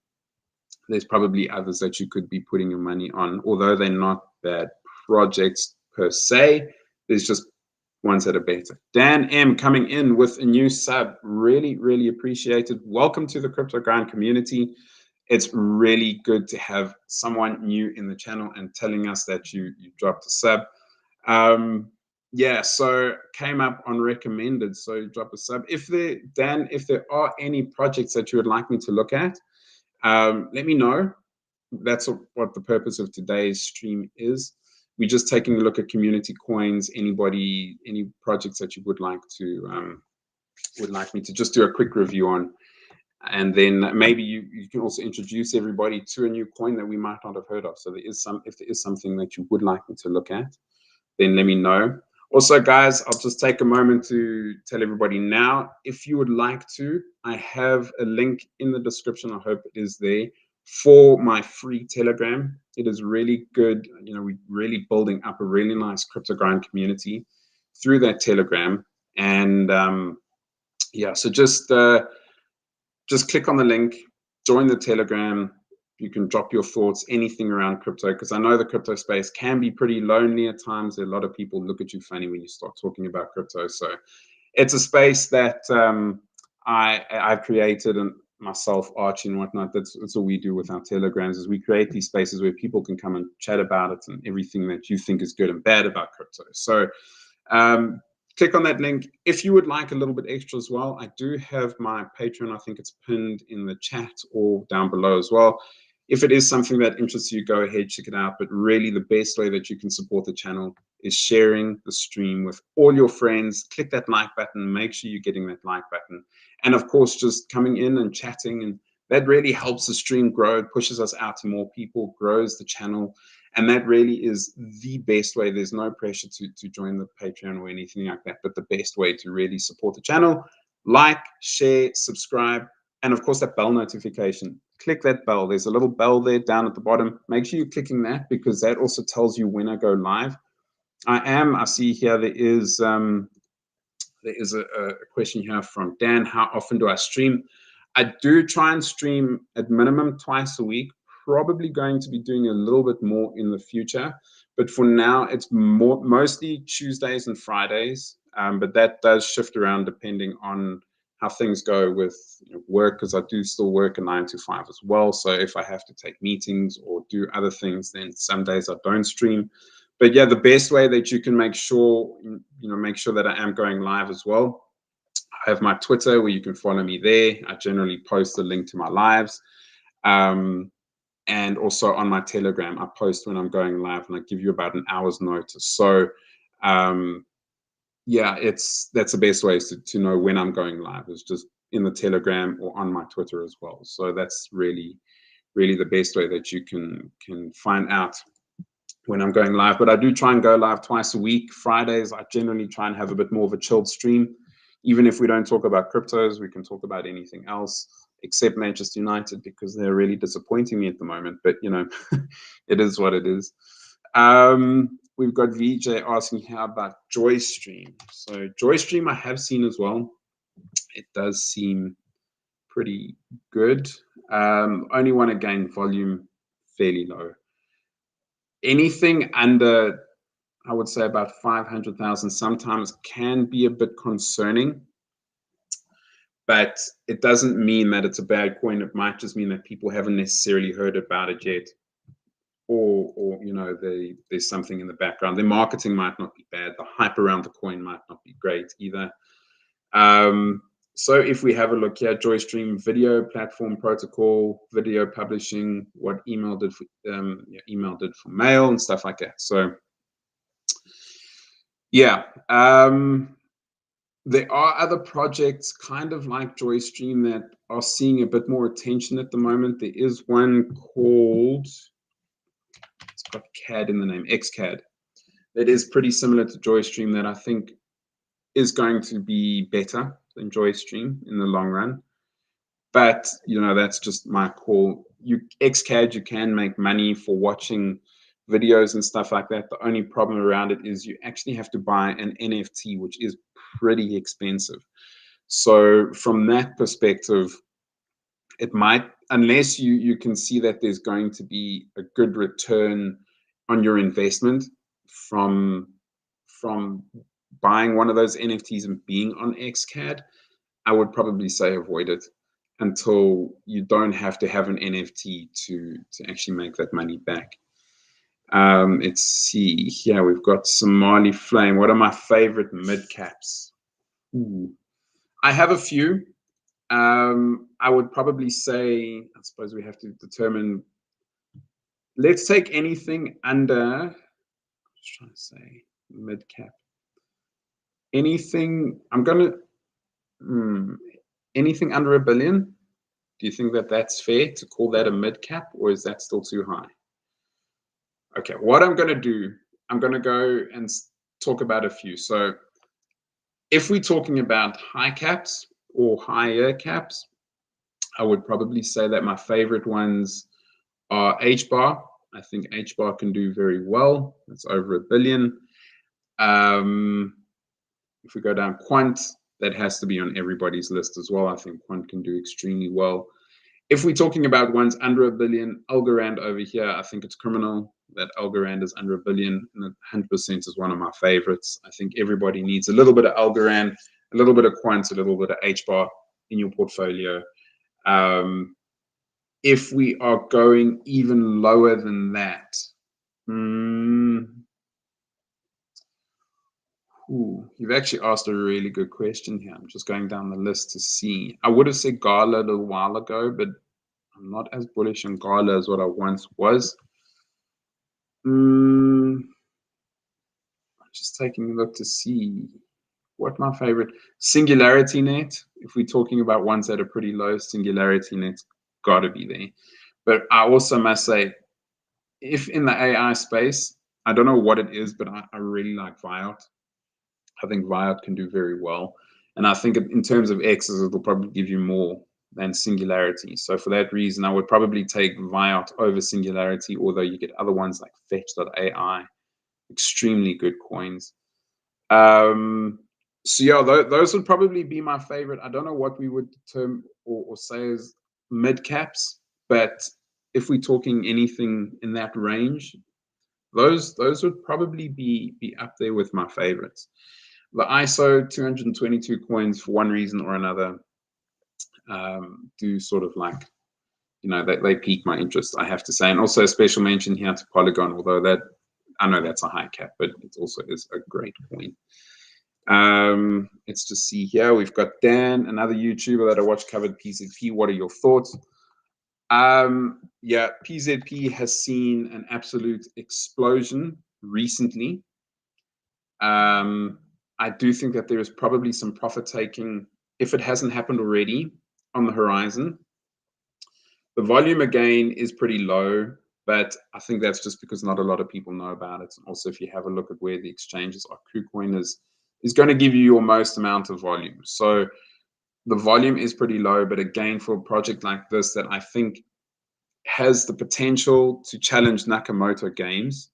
there's probably others that you could be putting your money on, although they're not bad projects per se. There's just ones that are better. Dan M coming in with a new sub. Really, really appreciated. Welcome to the Crypto Grind community. It's really good to have someone new in the channel and telling us that you dropped a sub. Yeah, so came up on recommended, so drop a sub. If there are any projects that you would like me to look at, let me know. That's what the purpose of today's stream is. We're just taking a look at community coins. Any projects that you would like me to just do a quick review on, and then maybe you can also introduce everybody to a new coin that we might not have heard of. So if there is something that you would like me to look at, then let me know. Also, guys, I'll just take a moment to tell everybody now, if you would like to, I have a link in the description. I hope it is there, for my free Telegram. It is really good. You know, we're really building up a really nice Crypto Grind community through that Telegram. And yeah, so just just click on the link, join the Telegram. You can drop your thoughts, anything around crypto, because I know the crypto space can be pretty lonely at times. A lot of people look at you funny when you start talking about crypto. So it's a space that I've created, and myself, Archie and whatnot. That's what we do with our Telegrams, is we create these spaces where people can come and chat about it and everything that you think is good and bad about crypto. So click on that link. If you would like a little bit extra as well, I do have my Patreon. I think it's pinned in the chat or down below as well. If it is something that interests you, go ahead, check it out. But really, the best way that you can support the channel is sharing the stream with all your friends. Click that like button. Make sure you're getting that like button. And of course, just coming in and chatting. And that really helps the stream grow. It pushes us out to more people, grows the channel. And that really is the best way. There's no pressure to join the Patreon or anything like that. But the best way to really support the channel, like, share, subscribe, and of course, that bell notification. Click that bell. There's a little bell there down at the bottom. Make sure you're clicking that, because that also tells you when I go live. I see here there is a question here from Dan. How often do I stream? I do try and stream at minimum twice a week. Probably going to be doing a little bit more in the future. But for now, it's mostly Tuesdays and Fridays. But that does shift around depending on how things go with work, because I do still work a 9 to 5 as well. So if I have to take meetings or do other things, then some days I don't stream. But yeah, the best way that you can make sure that I am going live as well, I have my Twitter where you can follow me there. I generally post a link to my lives. And also on my Telegram, I post when I'm going live, and I give you about an hour's notice. So yeah, that's the best way to know when I'm going live, is just in the Telegram or on my Twitter as well. So that's really, really the best way that you can find out when I'm going live. But I do try and go live twice a week. Fridays, I generally try and have a bit more of a chilled stream. Even if we don't talk about cryptos, we can talk about anything else except Manchester United, because they're really disappointing me at the moment. But, it is what it is. We've got VJ asking how about JoyStream. So JoyStream I have seen as well. It does seem pretty good. Only want to gain volume fairly low. Anything under, I would say, about 500,000 sometimes can be a bit concerning. But it doesn't mean that it's a bad coin. It might just mean that people haven't necessarily heard about it yet. Or there's something in the background. The marketing might not be bad. The hype around the coin might not be great either. So if we have a look here, JoyStream video platform protocol, video publishing, what email did for mail and stuff like that. So yeah, there are other projects kind of like JoyStream that are seeing a bit more attention at the moment. There is one called, it's got CAD in the name, XCAD. That is pretty similar to JoyStream, that I think is going to be better than JoyStream in the long run. But, that's just my call. XCAD, you can make money for watching videos and stuff like that. The only problem around it is you actually have to buy an NFT, which is pretty expensive. So from that perspective, it might, unless you can see that there's going to be a good return on your investment from buying one of those NFTs and being on XCAD, I would probably say avoid it until you don't have to have an NFT to actually make that money back. Let's see here. We've got Somali Flame. What are my favorite mid caps? I have a few. I would probably say, I suppose we have to determine. Let's take anything under, I'm just trying to say mid cap. Anything, anything under $1 billion. Do you think that that's fair to call that a mid cap, or is that still too high? Okay, what I'm going to do, I'm going to go and talk about a few. So if we're talking about high caps or higher caps, I would probably say that my favorite ones are HBAR. I think HBAR can do very well. It's over $1 billion. If we go down Quant, that has to be on everybody's list as well. I think Quant can do extremely well. If we're talking about ones under $1 billion, Algorand over here, I think it's criminal that Algorand is under $1 billion, and 100% is one of my favorites. I think everybody needs a little bit of Algorand, a little bit of Quant, a little bit of HBAR in your portfolio. If we are going even lower than that, you've actually asked a really good question here. I'm just going down the list to see. I would have said Gala a little while ago, but I'm not as bullish on Gala as what I once was. I'm just taking a look to see what my favorite Singularity Net. If we're talking about ones that are pretty low, Singularity Net's got to be there. But I also must say, if in the AI space, I don't know what it is, but I really like Viot. I think Viot can do very well. And I think in terms of X's, it'll probably give you more than Singularity. So for that reason, I would probably take Viot over Singularity, although you get other ones like Fetch.ai, extremely good coins. So yeah, those would probably be my favorite. I don't know what we would term or say as mid caps, but if we're talking anything in that range, those would probably be up there with my favorites. The ISO 222 coins, for one reason or another, do sort of like, they pique my interest, I have to say. And also a special mention here to Polygon, although that, I know that's a high cap, but it also is a great coin. Let's just see here. We've got Dan, another YouTuber that I watch, covered PZP. What are your thoughts? Yeah, PZP has seen an absolute explosion recently. I do think that there is probably some profit taking, if it hasn't happened already, on the horizon. The volume again is pretty low, but I think that's just because not a lot of people know about it. Also, if you have a look at where the exchanges are, KuCoin is going to give you your most amount of volume. So the volume is pretty low, but again, for a project like this that I think has the potential to challenge Nakamoto Games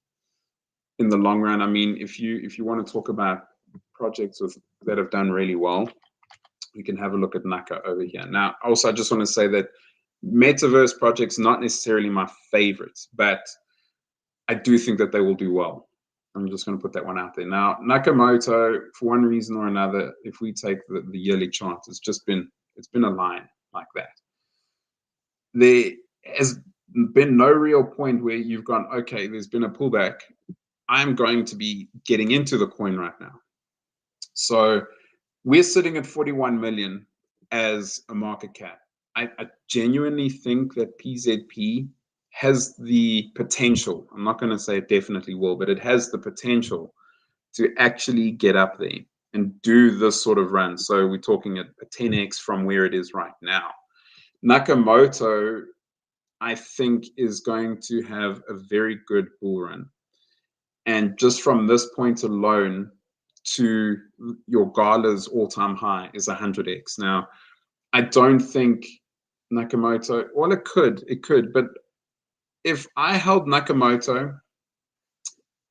in the long run. I mean, if you want to talk about projects that have done really well, we can have a look at Naka over here. Now, also, I just want to say that metaverse projects not necessarily my favorites, but I do think that they will do well. I'm just going to put that one out there. Now, Nakamoto, for one reason or another, if we take the yearly chart, it's been a line like that. There has been no real point where you've gone, okay, there's been a pullback, I'm going to be getting into the coin right now. So we're sitting at 41 million as a market cap. I genuinely think that PZP has the potential, I'm not going to say it definitely will, but it has the potential to actually get up there and do this sort of run. So we're talking a 10x from where it is right now. Nakamoto, I think, is going to have a very good bull run. And just from this point alone to your Gala's all-time high is 100x. Now, I don't think Nakamoto, well, it could, but if I held Nakamoto,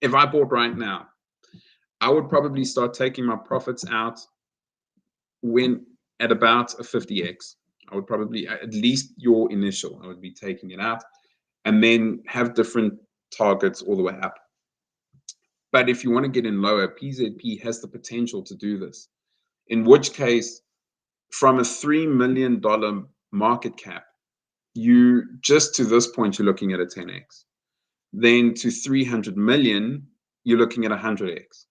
if I bought right now, I would probably start taking my profits out when at about a 50x. I would probably, at least your initial, I would be taking it out and then have different targets all the way up. But if you want to get in lower, PZP has the potential to do this. In which case, from a $3 million market cap, you just to this point, you're looking at a 10x. Then to 300 million, you're looking at 100x.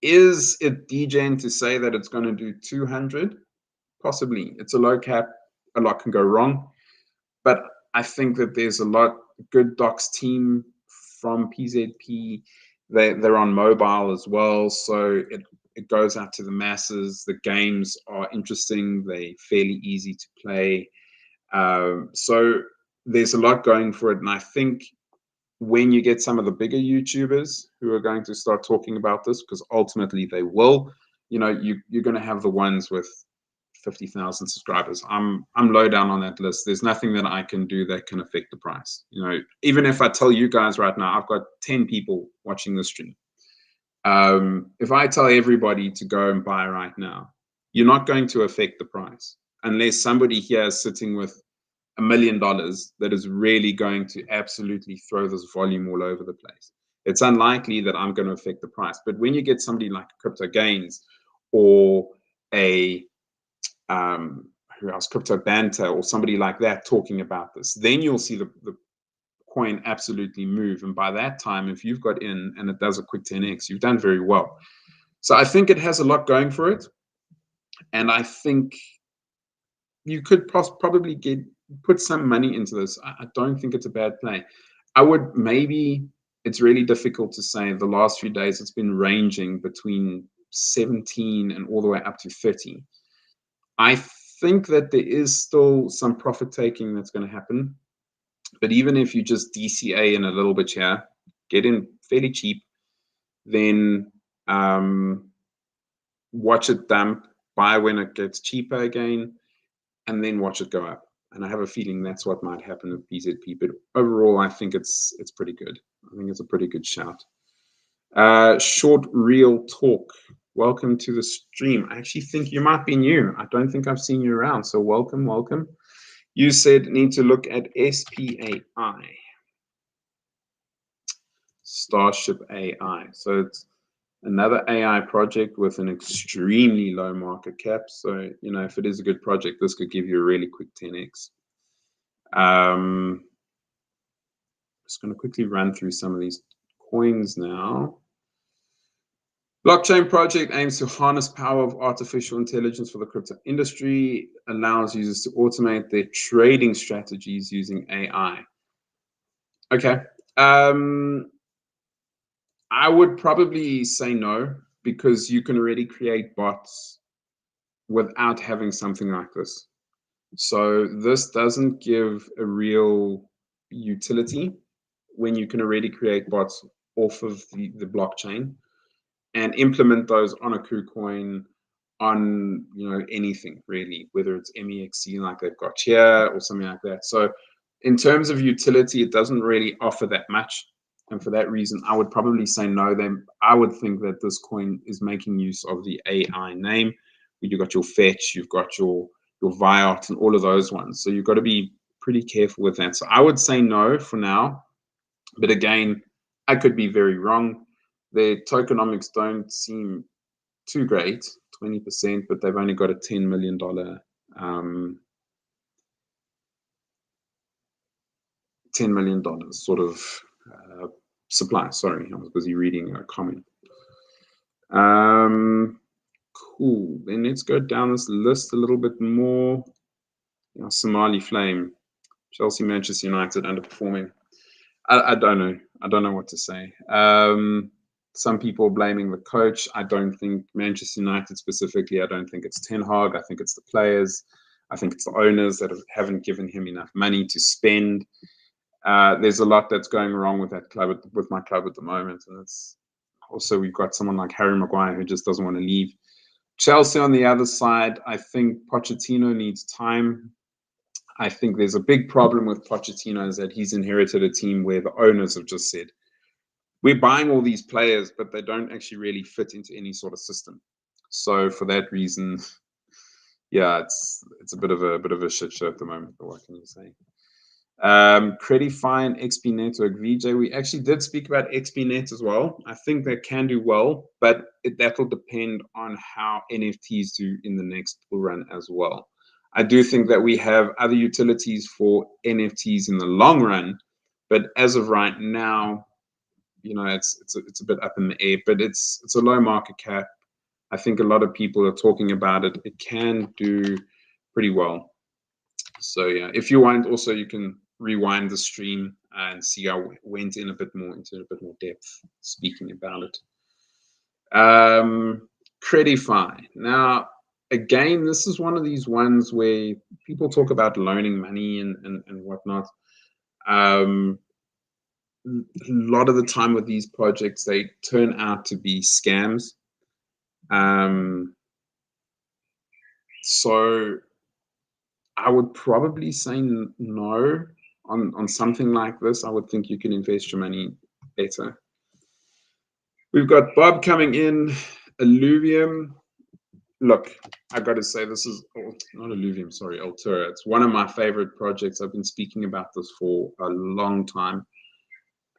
Is it degen to say that it's going to do 200? Possibly. It's a low cap. A lot can go wrong. But I think that there's a lot good docs team from PZP. They're on mobile as well. So it goes out to the masses. The games are interesting. They're fairly easy to play. So there's a lot going for it. And I think when you get some of the bigger YouTubers who are going to start talking about this, because ultimately they will, you're going to have the ones with 50,000 subscribers. I'm low down on that list. There's nothing that I can do that can affect the price. Even if I tell you guys right now, I've got 10 people watching the stream. If I tell everybody to go and buy right now, you're not going to affect the price unless somebody here is sitting with $1 million that is really going to absolutely throw this volume all over the place. It's unlikely that I'm going to affect the price. But when you get somebody like Crypto Gains or a who else, Crypto Banter or somebody like that talking about this, then you'll see the coin absolutely move. And by that time, if you've got in and it does a quick 10x, you've done very well. So I think it has a lot going for it. And I think you could probably put some money into this. I don't think it's a bad play. I would maybe, it's really difficult to say. The last few days, it's been ranging between 17 and all the way up to 30. I think that there is still some profit taking that's going to happen. But even if you just DCA in a little bit here, get in fairly cheap, then watch it dump, buy when it gets cheaper again, and then watch it go up. And I have a feeling that's what might happen with BZP. But overall, I think it's pretty good. I think it's a pretty good shout. Short Real Talk. Welcome to the stream. I actually think you might be new. I don't think I've seen you around. So welcome, welcome. You said need to look at SPAI. Starship AI. So it's another AI project with an extremely low market cap. So, you know, if it is a good project, this could give you a really quick 10x. Just going to quickly run through some of these coins now. Blockchain project aims to harness power of artificial intelligence for the crypto industry, allows users to automate their trading strategies using AI. Okay. I would probably say no, because you can already create bots without having something like this. So this doesn't give a real utility when you can already create bots off of the blockchain and implement those on a KuCoin, on, you know, anything really, whether it's MEXC like they've got here or something like that. So in terms of utility, it doesn't really offer that much. And for that reason, I would probably say no. Then I would think that this coin is making use of the AI name. You've got your Fetch, you've got your Viot and all of those ones. So you've got to be pretty careful with that. So I would say no for now. But again, I could be very wrong. Their tokenomics don't seem too great, 20%, but they've only got a $10 million $10 million sort of supply. Sorry, I was busy reading a comment. Cool. Then let's go down this list a little bit more. Somali Flame, Chelsea, Manchester United underperforming. I don't know. I don't know what to say. Some people blaming the coach. I don't think Manchester United specifically. I don't think it's Ten Hag. I think it's the players. I think it's the owners that haven't given him enough money to spend. There's a lot that's going wrong with that club, with my club at the moment, and it's also we've got someone like Harry Maguire who just doesn't want to leave. Chelsea on the other side, I think Pochettino needs time. I think there's a big problem with Pochettino is that he's inherited a team where the owners have just said, we're buying all these players, but they don't actually really fit into any sort of system. So for that reason, yeah, it's a bit of a shit show at the moment. But what can you say? Credify and XP Network, VJ. We actually did speak about XPNet as well. I think they can do well, but that will depend on how NFTs do in the next bull run as well. I do think that we have other utilities for NFTs in the long run, but as of right now, you know, it's a bit up in the air. But it's a low market cap. I think a lot of people are talking about it. It can do pretty well. So yeah, if you want, also you can rewind the stream and see I went in a bit more into a bit more depth speaking about it. Credify. Now, again, this is one of these ones where people talk about loaning money and whatnot. A lot of the time with these projects, they turn out to be scams. So I would probably say no on something like this. I would think you can invest your money better. We've got Bob coming in, Illuvium. Look, I got to say, this is not Illuvium, sorry, Altura. It's one of my favorite projects. I've been speaking about this for a long time.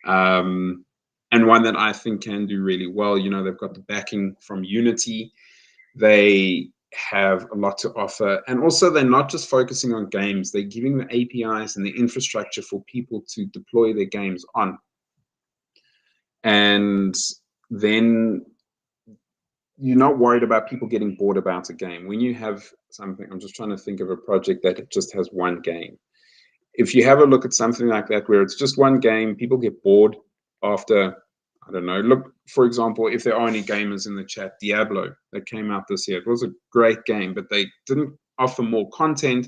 And one that I think can do really well. You know, they've got the backing from Unity. They have a lot to offer. And also, they're not just focusing on games, they're giving the APIs and the infrastructure for people to deploy their games on. And then you're not worried about people getting bored about a game. When you have something, I'm just trying to think of a project that just has one game. If you have a look at something like that, where it's just one game, people get bored after, I don't know. Look, for example, if there are any gamers in the chat, Diablo, that came out this year. It was a great game, but they didn't offer more content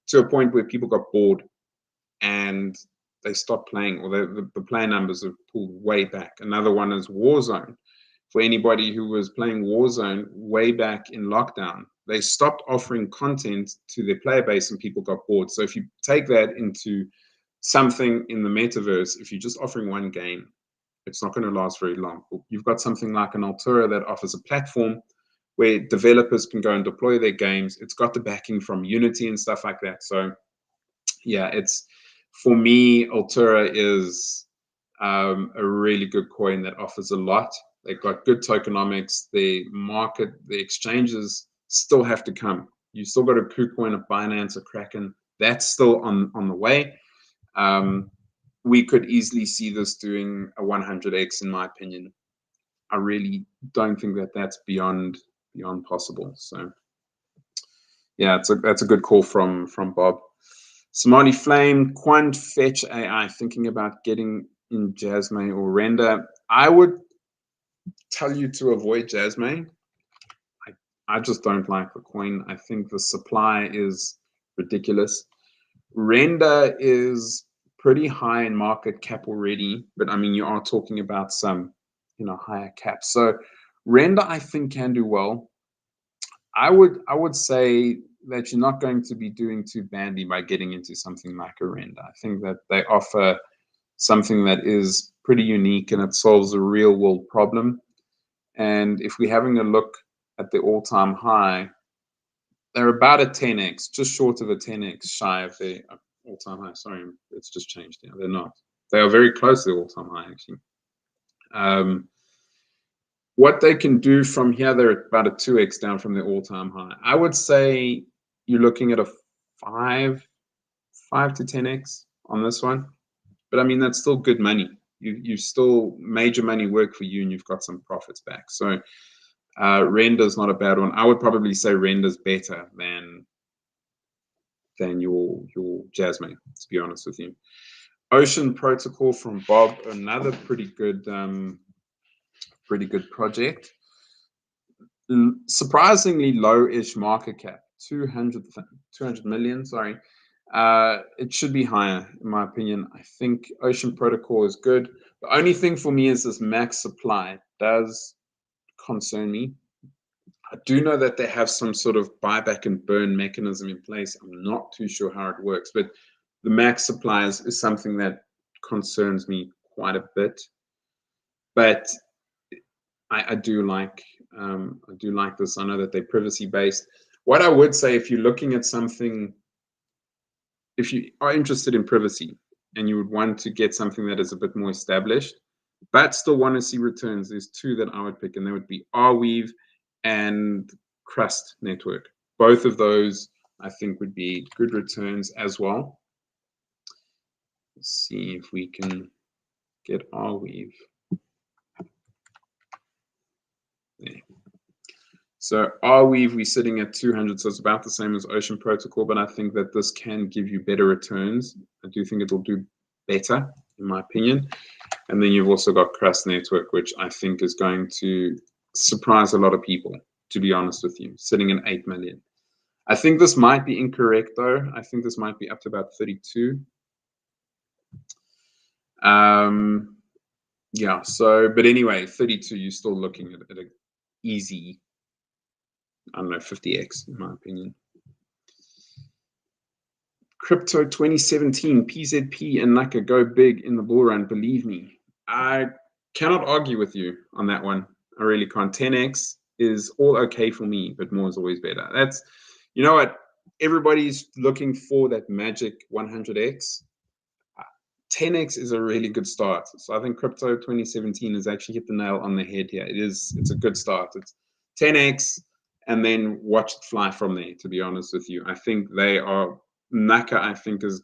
to a point where people got bored and they stopped playing, or the player numbers have pulled way back. Another one is Warzone. For anybody who was playing Warzone way back in lockdown, they stopped offering content to their player base and people got bored. So if you take that into something in the metaverse, if you're just offering one game, it's not going to last very long. You've got something like an Altura that offers a platform where developers can go and deploy their games. It's got the backing from Unity and stuff like that. So yeah, it's, for me, Altura is a really good coin that offers a lot. They've got good tokenomics. The market, the exchanges still have to come. You still got a KuCoin, a Binance, a Kraken. That's still on the way. We could easily see this doing a 100x, in my opinion. I really don't think that that's beyond possible. So yeah, that's a good call from Bob. Somali Flame, Quant Fetch AI, thinking about getting in Jasmine or Render. I would tell you to avoid Jasmine. I just don't like the coin. I think the supply is ridiculous. Render is pretty high in market cap already, but I mean, you are talking about some, higher caps. So Render, I think, can do well. I would say that you're not going to be doing too badly by getting into something like a Render. I think that they offer something that is pretty unique and it solves a real world problem. And if we're having a look at the all-time high, they're about a 10x, just short of a 10x shy of the all-time high. Sorry, it's just changed now. They're not. They are very close to the all-time high, actually. What they can do from here, they're about a 2x down from the all-time high. I would say you're looking at a 5 to 10x on this one. But I mean, that's still good money. You still major money work for you and you've got some profits back. So Render's not a bad one. I would probably say Render's better than your Jasmine, to be honest with you. Ocean Protocol from Bob, another pretty good project. Surprisingly low-ish market cap, 200 million, sorry. It should be higher, in my opinion. I think Ocean Protocol is good. The only thing for me is this max supply does concern me. I do know that they have some sort of buyback and burn mechanism in place. I'm not too sure how it works, but the max supply is something that concerns me quite a bit. But I do like this. I know that they're privacy based. What I would say, if you're looking at something, if you are interested in privacy and you would want to get something that is a bit more established, but still want to see returns, there's two that I would pick, and they would be Arweave and Crust Network. Both of those, I think, would be good returns as well. Let's see if we can get Arweave. There. So Arweave, we're sitting at 200, so it's about the same as Ocean Protocol, but I think that this can give you better returns. I do think it'll do better, in my opinion. And then you've also got Crust Network, which I think is going to surprise a lot of people, to be honest with you, sitting at 8 million. I think this might be incorrect, though. I think this might be up to about 32. Yeah, so, but anyway, 32, you're still looking at an easy, I don't know, 50x, in my opinion. Crypto 2017, PZP and Naka go big in the bull run, believe me. I cannot argue with you on that one. I really can't. 10x is all okay for me, but more is always better. That's, you know what? Everybody's looking for that magic 100x. 10x is a really good start. So I think Crypto 2017 has actually hit the nail on the head here. It's a good start. It's 10x and then watch it fly from there, to be honest with you. I think they are, Naka, I think, is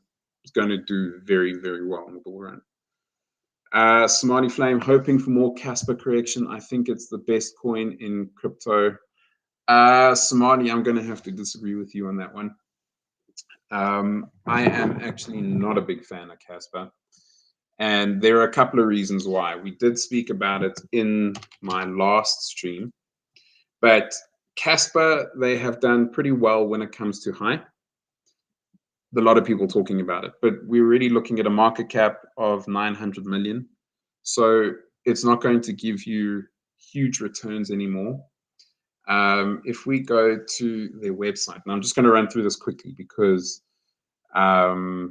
going to do very, very well in the bull run. Smarty Flame, hoping for more Casper correction. I think it's the best coin in crypto. Smarty, I'm going to have to disagree with you on that one. I am actually not a big fan of Casper. And there are a couple of reasons why. We did speak about it in my last stream. But Casper, they have done pretty well when it comes to high. A lot of people talking about it, but we're really looking at a market cap of 900 million. So it's not going to give you huge returns anymore. If we go to their website, and I'm just going to run through this quickly because I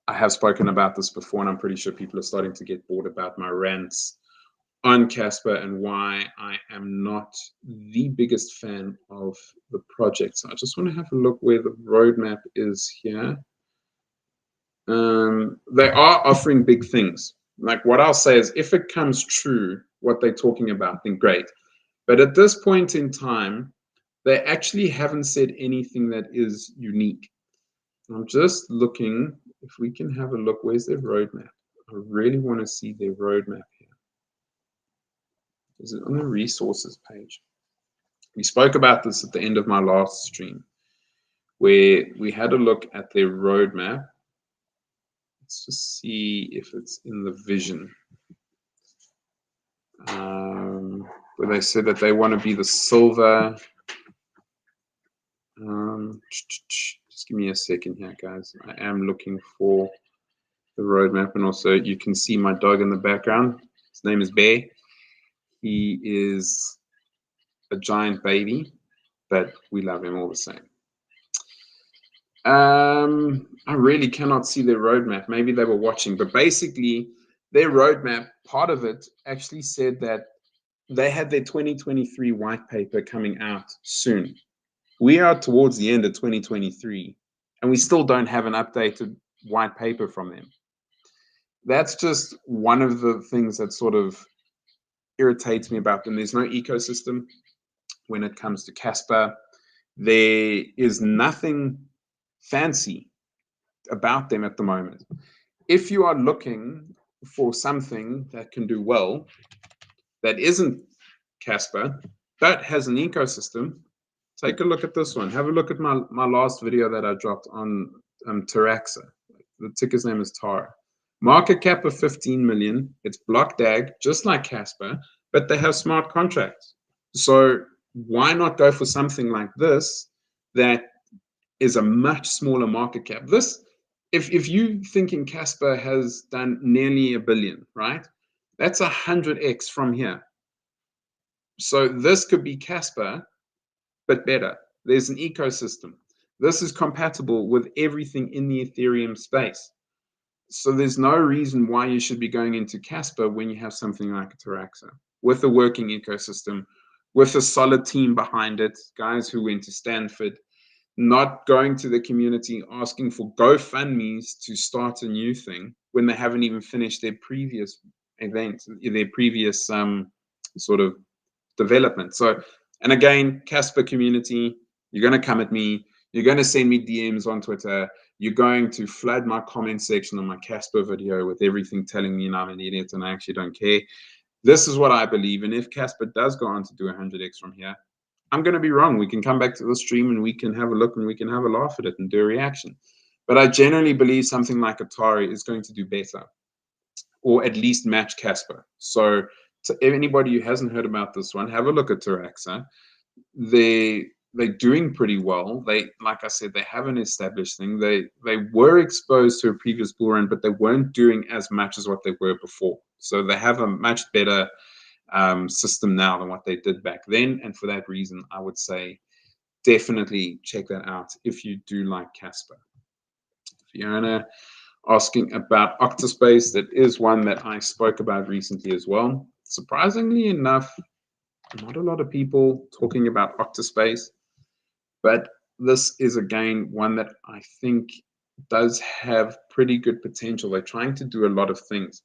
have spoken about this before, and I'm pretty sure people are starting to get bored about my rants on Casper and why I am not the biggest fan of the project. So I just want to have a look where the roadmap is here. They are offering big things. Like what I'll say is, if it comes true, what they're talking about, then great. But at this point in time, they actually haven't said anything that is unique. I'm just looking if we can have a look. Where's their roadmap? I really want to see their roadmap here. Is it on the resources page? We spoke about this at the end of my last stream, where we had a look at their roadmap. Let's just see if it's in the vision. Where they said that they want to be the silver. Just give me a second here, guys. I am looking for the roadmap, and also you can see my dog in the background. His name is Bear. He is a giant baby, but we love him all the same. I really cannot see their roadmap. Maybe they were watching, but basically their roadmap, part of it actually said that they had their 2023 white paper coming out soon. We are towards the end of 2023, and we still don't have an updated white paper from them. That's just one of the things that sort of irritates me about them. There's no ecosystem when it comes to Casper. There is nothing fancy about them at the moment. If you are looking for something that can do well, that isn't Casper, but has an ecosystem, take a look at this one. Have a look at my last video that I dropped on Taraxa. The ticker's name is TAR. Market cap of 15 million. It's block DAG, just like Casper, but they have smart contracts. So why not go for something like this that is a much smaller market cap? This, if you thinking Casper has done nearly $1 billion, right? That's 100x from here. So this could be Casper, but better. There's an ecosystem. This is compatible with everything in the Ethereum space. So there's no reason why you should be going into Casper when you have something like Taraxa with a working ecosystem, with a solid team behind it, guys who went to Stanford, not going to the community asking for GoFundMes to start a new thing when they haven't even finished their previous event, their previous sort of development. So, and again, Casper community, you're going to come at me. You're going to send me DMs on Twitter. You're going to flood my comment section on my Casper video with everything telling me I'm an idiot and I actually don't care. This is what I believe. And if Casper does go on to do 100x from here, I'm going to be wrong. We can come back to the stream and we can have a look and we can have a laugh at it and do a reaction. But I generally believe something like Atari is going to do better, or at least match Casper. So to anybody who hasn't heard about this one, have a look at Taraxa. They're doing pretty well. They, like I said, they have an established thing. They were exposed to a previous bull run, but they weren't doing as much as what they were before. So they have a much better system now than what they did back then. And for that reason, I would say definitely check that out if you do like Casper. Fiona, asking about Octaspace. That is one that I spoke about recently as well. Surprisingly enough, not a lot of people talking about Octaspace, but this is again one that I think does have pretty good potential. They're trying to do a lot of things.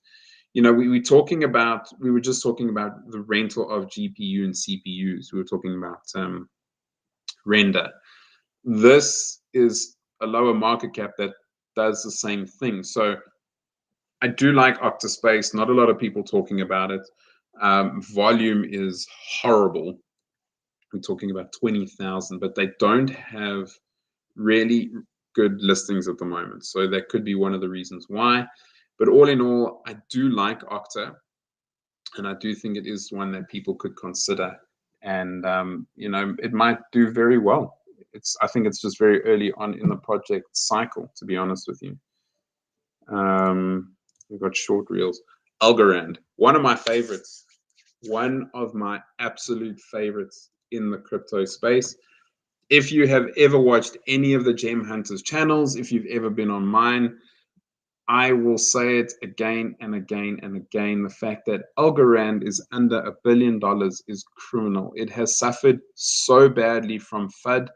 We were just talking about the rental of GPU and CPUs. We were talking about Render. This is a lower market cap that does the same thing. So I do like Octaspace. Not a lot of people talking about it. Volume is horrible. We're talking about 20,000, but they don't have really good listings at the moment. So that could be one of the reasons why. But all in all, I do like Octa, and I do think it is one that people could consider. And it might do very well. I think it's just very early on in the project cycle, to be honest with you. We've got short reels. Algorand, one of my favorites, one of my absolute favorites in the crypto space. If you have ever watched any of the Gem Hunters channels, if you've ever been on mine, I will say it again and again and again. The fact that Algorand is under $1 billion is criminal. It has suffered so badly from FUD,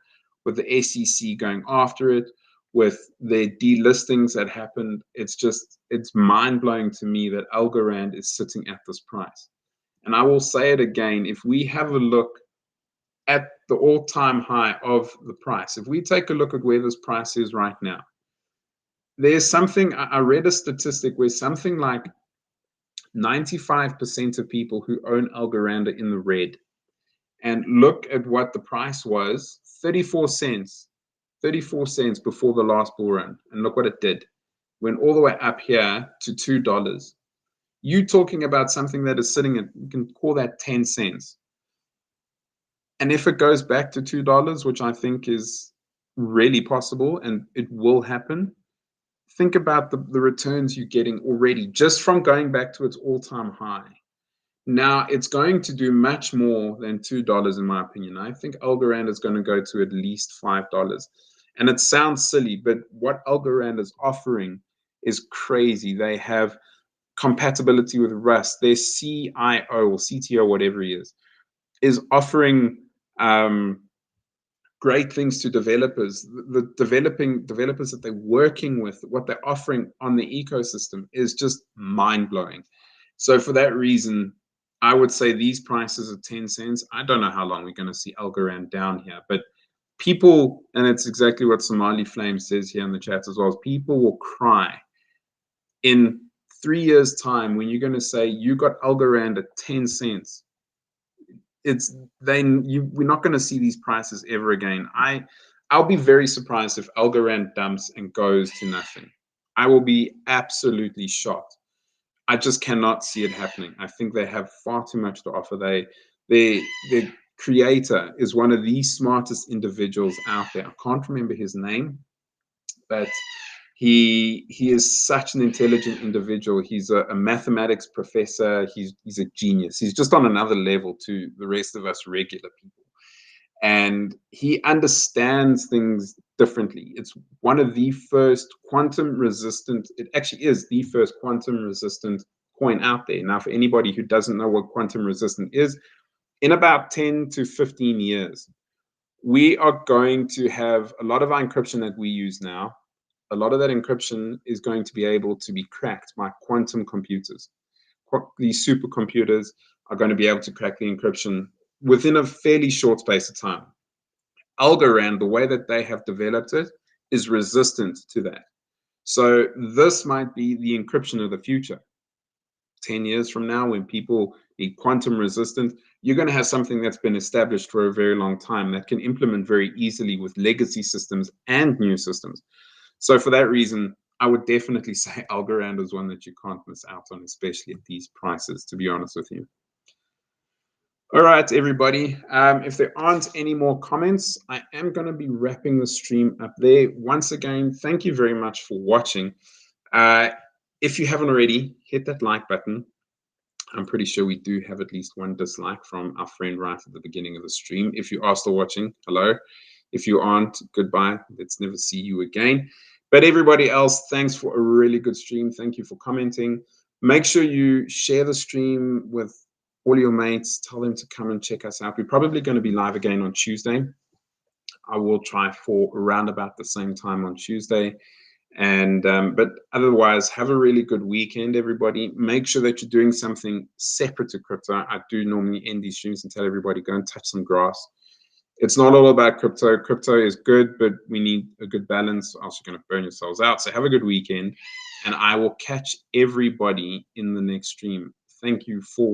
with the SEC going after it, with their delistings that happened. It's mind-blowing to me that Algorand is sitting at this price. And I will say it again, if we have a look at the all-time high of the price, if we take a look at where this price is right now, there's something, I read a statistic where something like 95% of people who own Algorand are in the red. And look at what the price was, 34 cents before the last bull run. And look what it did. Went all the way up here to $2. You talking about something that is sitting at, you can call that 10 cents. And if it goes back to $2, which I think is really possible and it will happen, think about the returns you're getting already just from going back to its all-time high. Now, it's going to do much more than $2, in my opinion. I think Algorand is going to go to at least $5. And it sounds silly, but what Algorand is offering is crazy. They have compatibility with Rust. Their CIO or CTO, whatever he is offering great things to developers. The developers that they're working with, what they're offering on the ecosystem is just mind-blowing. So for that reason, I would say these prices are 10 cents. I don't know how long we're going to see Algorand down here, but people, and it's exactly what Somali Flame says here in the chat as well, is people will cry in 3 years' time when you're going to say you got Algorand at 10 cents. We're not going to see these prices ever again. I'll be very surprised if Algorand dumps and goes to nothing. I will be absolutely shocked. I just cannot see it happening. I think they have far too much to offer. The creator is one of the smartest individuals out there. I can't remember his name, but he is such an intelligent individual. He's a mathematics professor. He's a genius. He's just on another level to the rest of us regular people. And he understands things differently. It's one of the first quantum resistant, it actually is the first quantum resistant coin out there. Now, for anybody who doesn't know what quantum resistant is, in about 10 to 15 years, we are going to have a lot of our encryption that we use now. A lot of that encryption is going to be able to be cracked by quantum computers. These supercomputers are going to be able to crack the encryption within a fairly short space of time. Algorand, the way that they have developed it, is resistant to that. So this might be the encryption of the future. 10 years from now, when people need quantum resistant, you're going to have something that's been established for a very long time that can implement very easily with legacy systems and new systems. So for that reason, I would definitely say Algorand is one that you can't miss out on, especially at these prices, to be honest with you. All right, everybody. If there aren't any more comments, I am going to be wrapping the stream up there. Once again, thank you very much for watching. If you haven't already, hit that like button. I'm pretty sure we do have at least one dislike from our friend right at the beginning of the stream. If you are still watching, hello. If you aren't, goodbye. Let's never see you again. But everybody else, thanks for a really good stream. Thank you for commenting. Make sure you share the stream with all your mates. Tell them to come and check us out. We're probably going to be live again on Tuesday. I will try for around about the same time on Tuesday. And but otherwise, have a really good weekend, everybody. Make sure that you're doing something separate to crypto. I do normally end these streams and tell everybody, go and touch some grass. It's not all about crypto. Crypto is good, but we need a good balance, or else you're going to burn yourselves out. So have a good weekend, and I will catch everybody in the next stream. Thank you for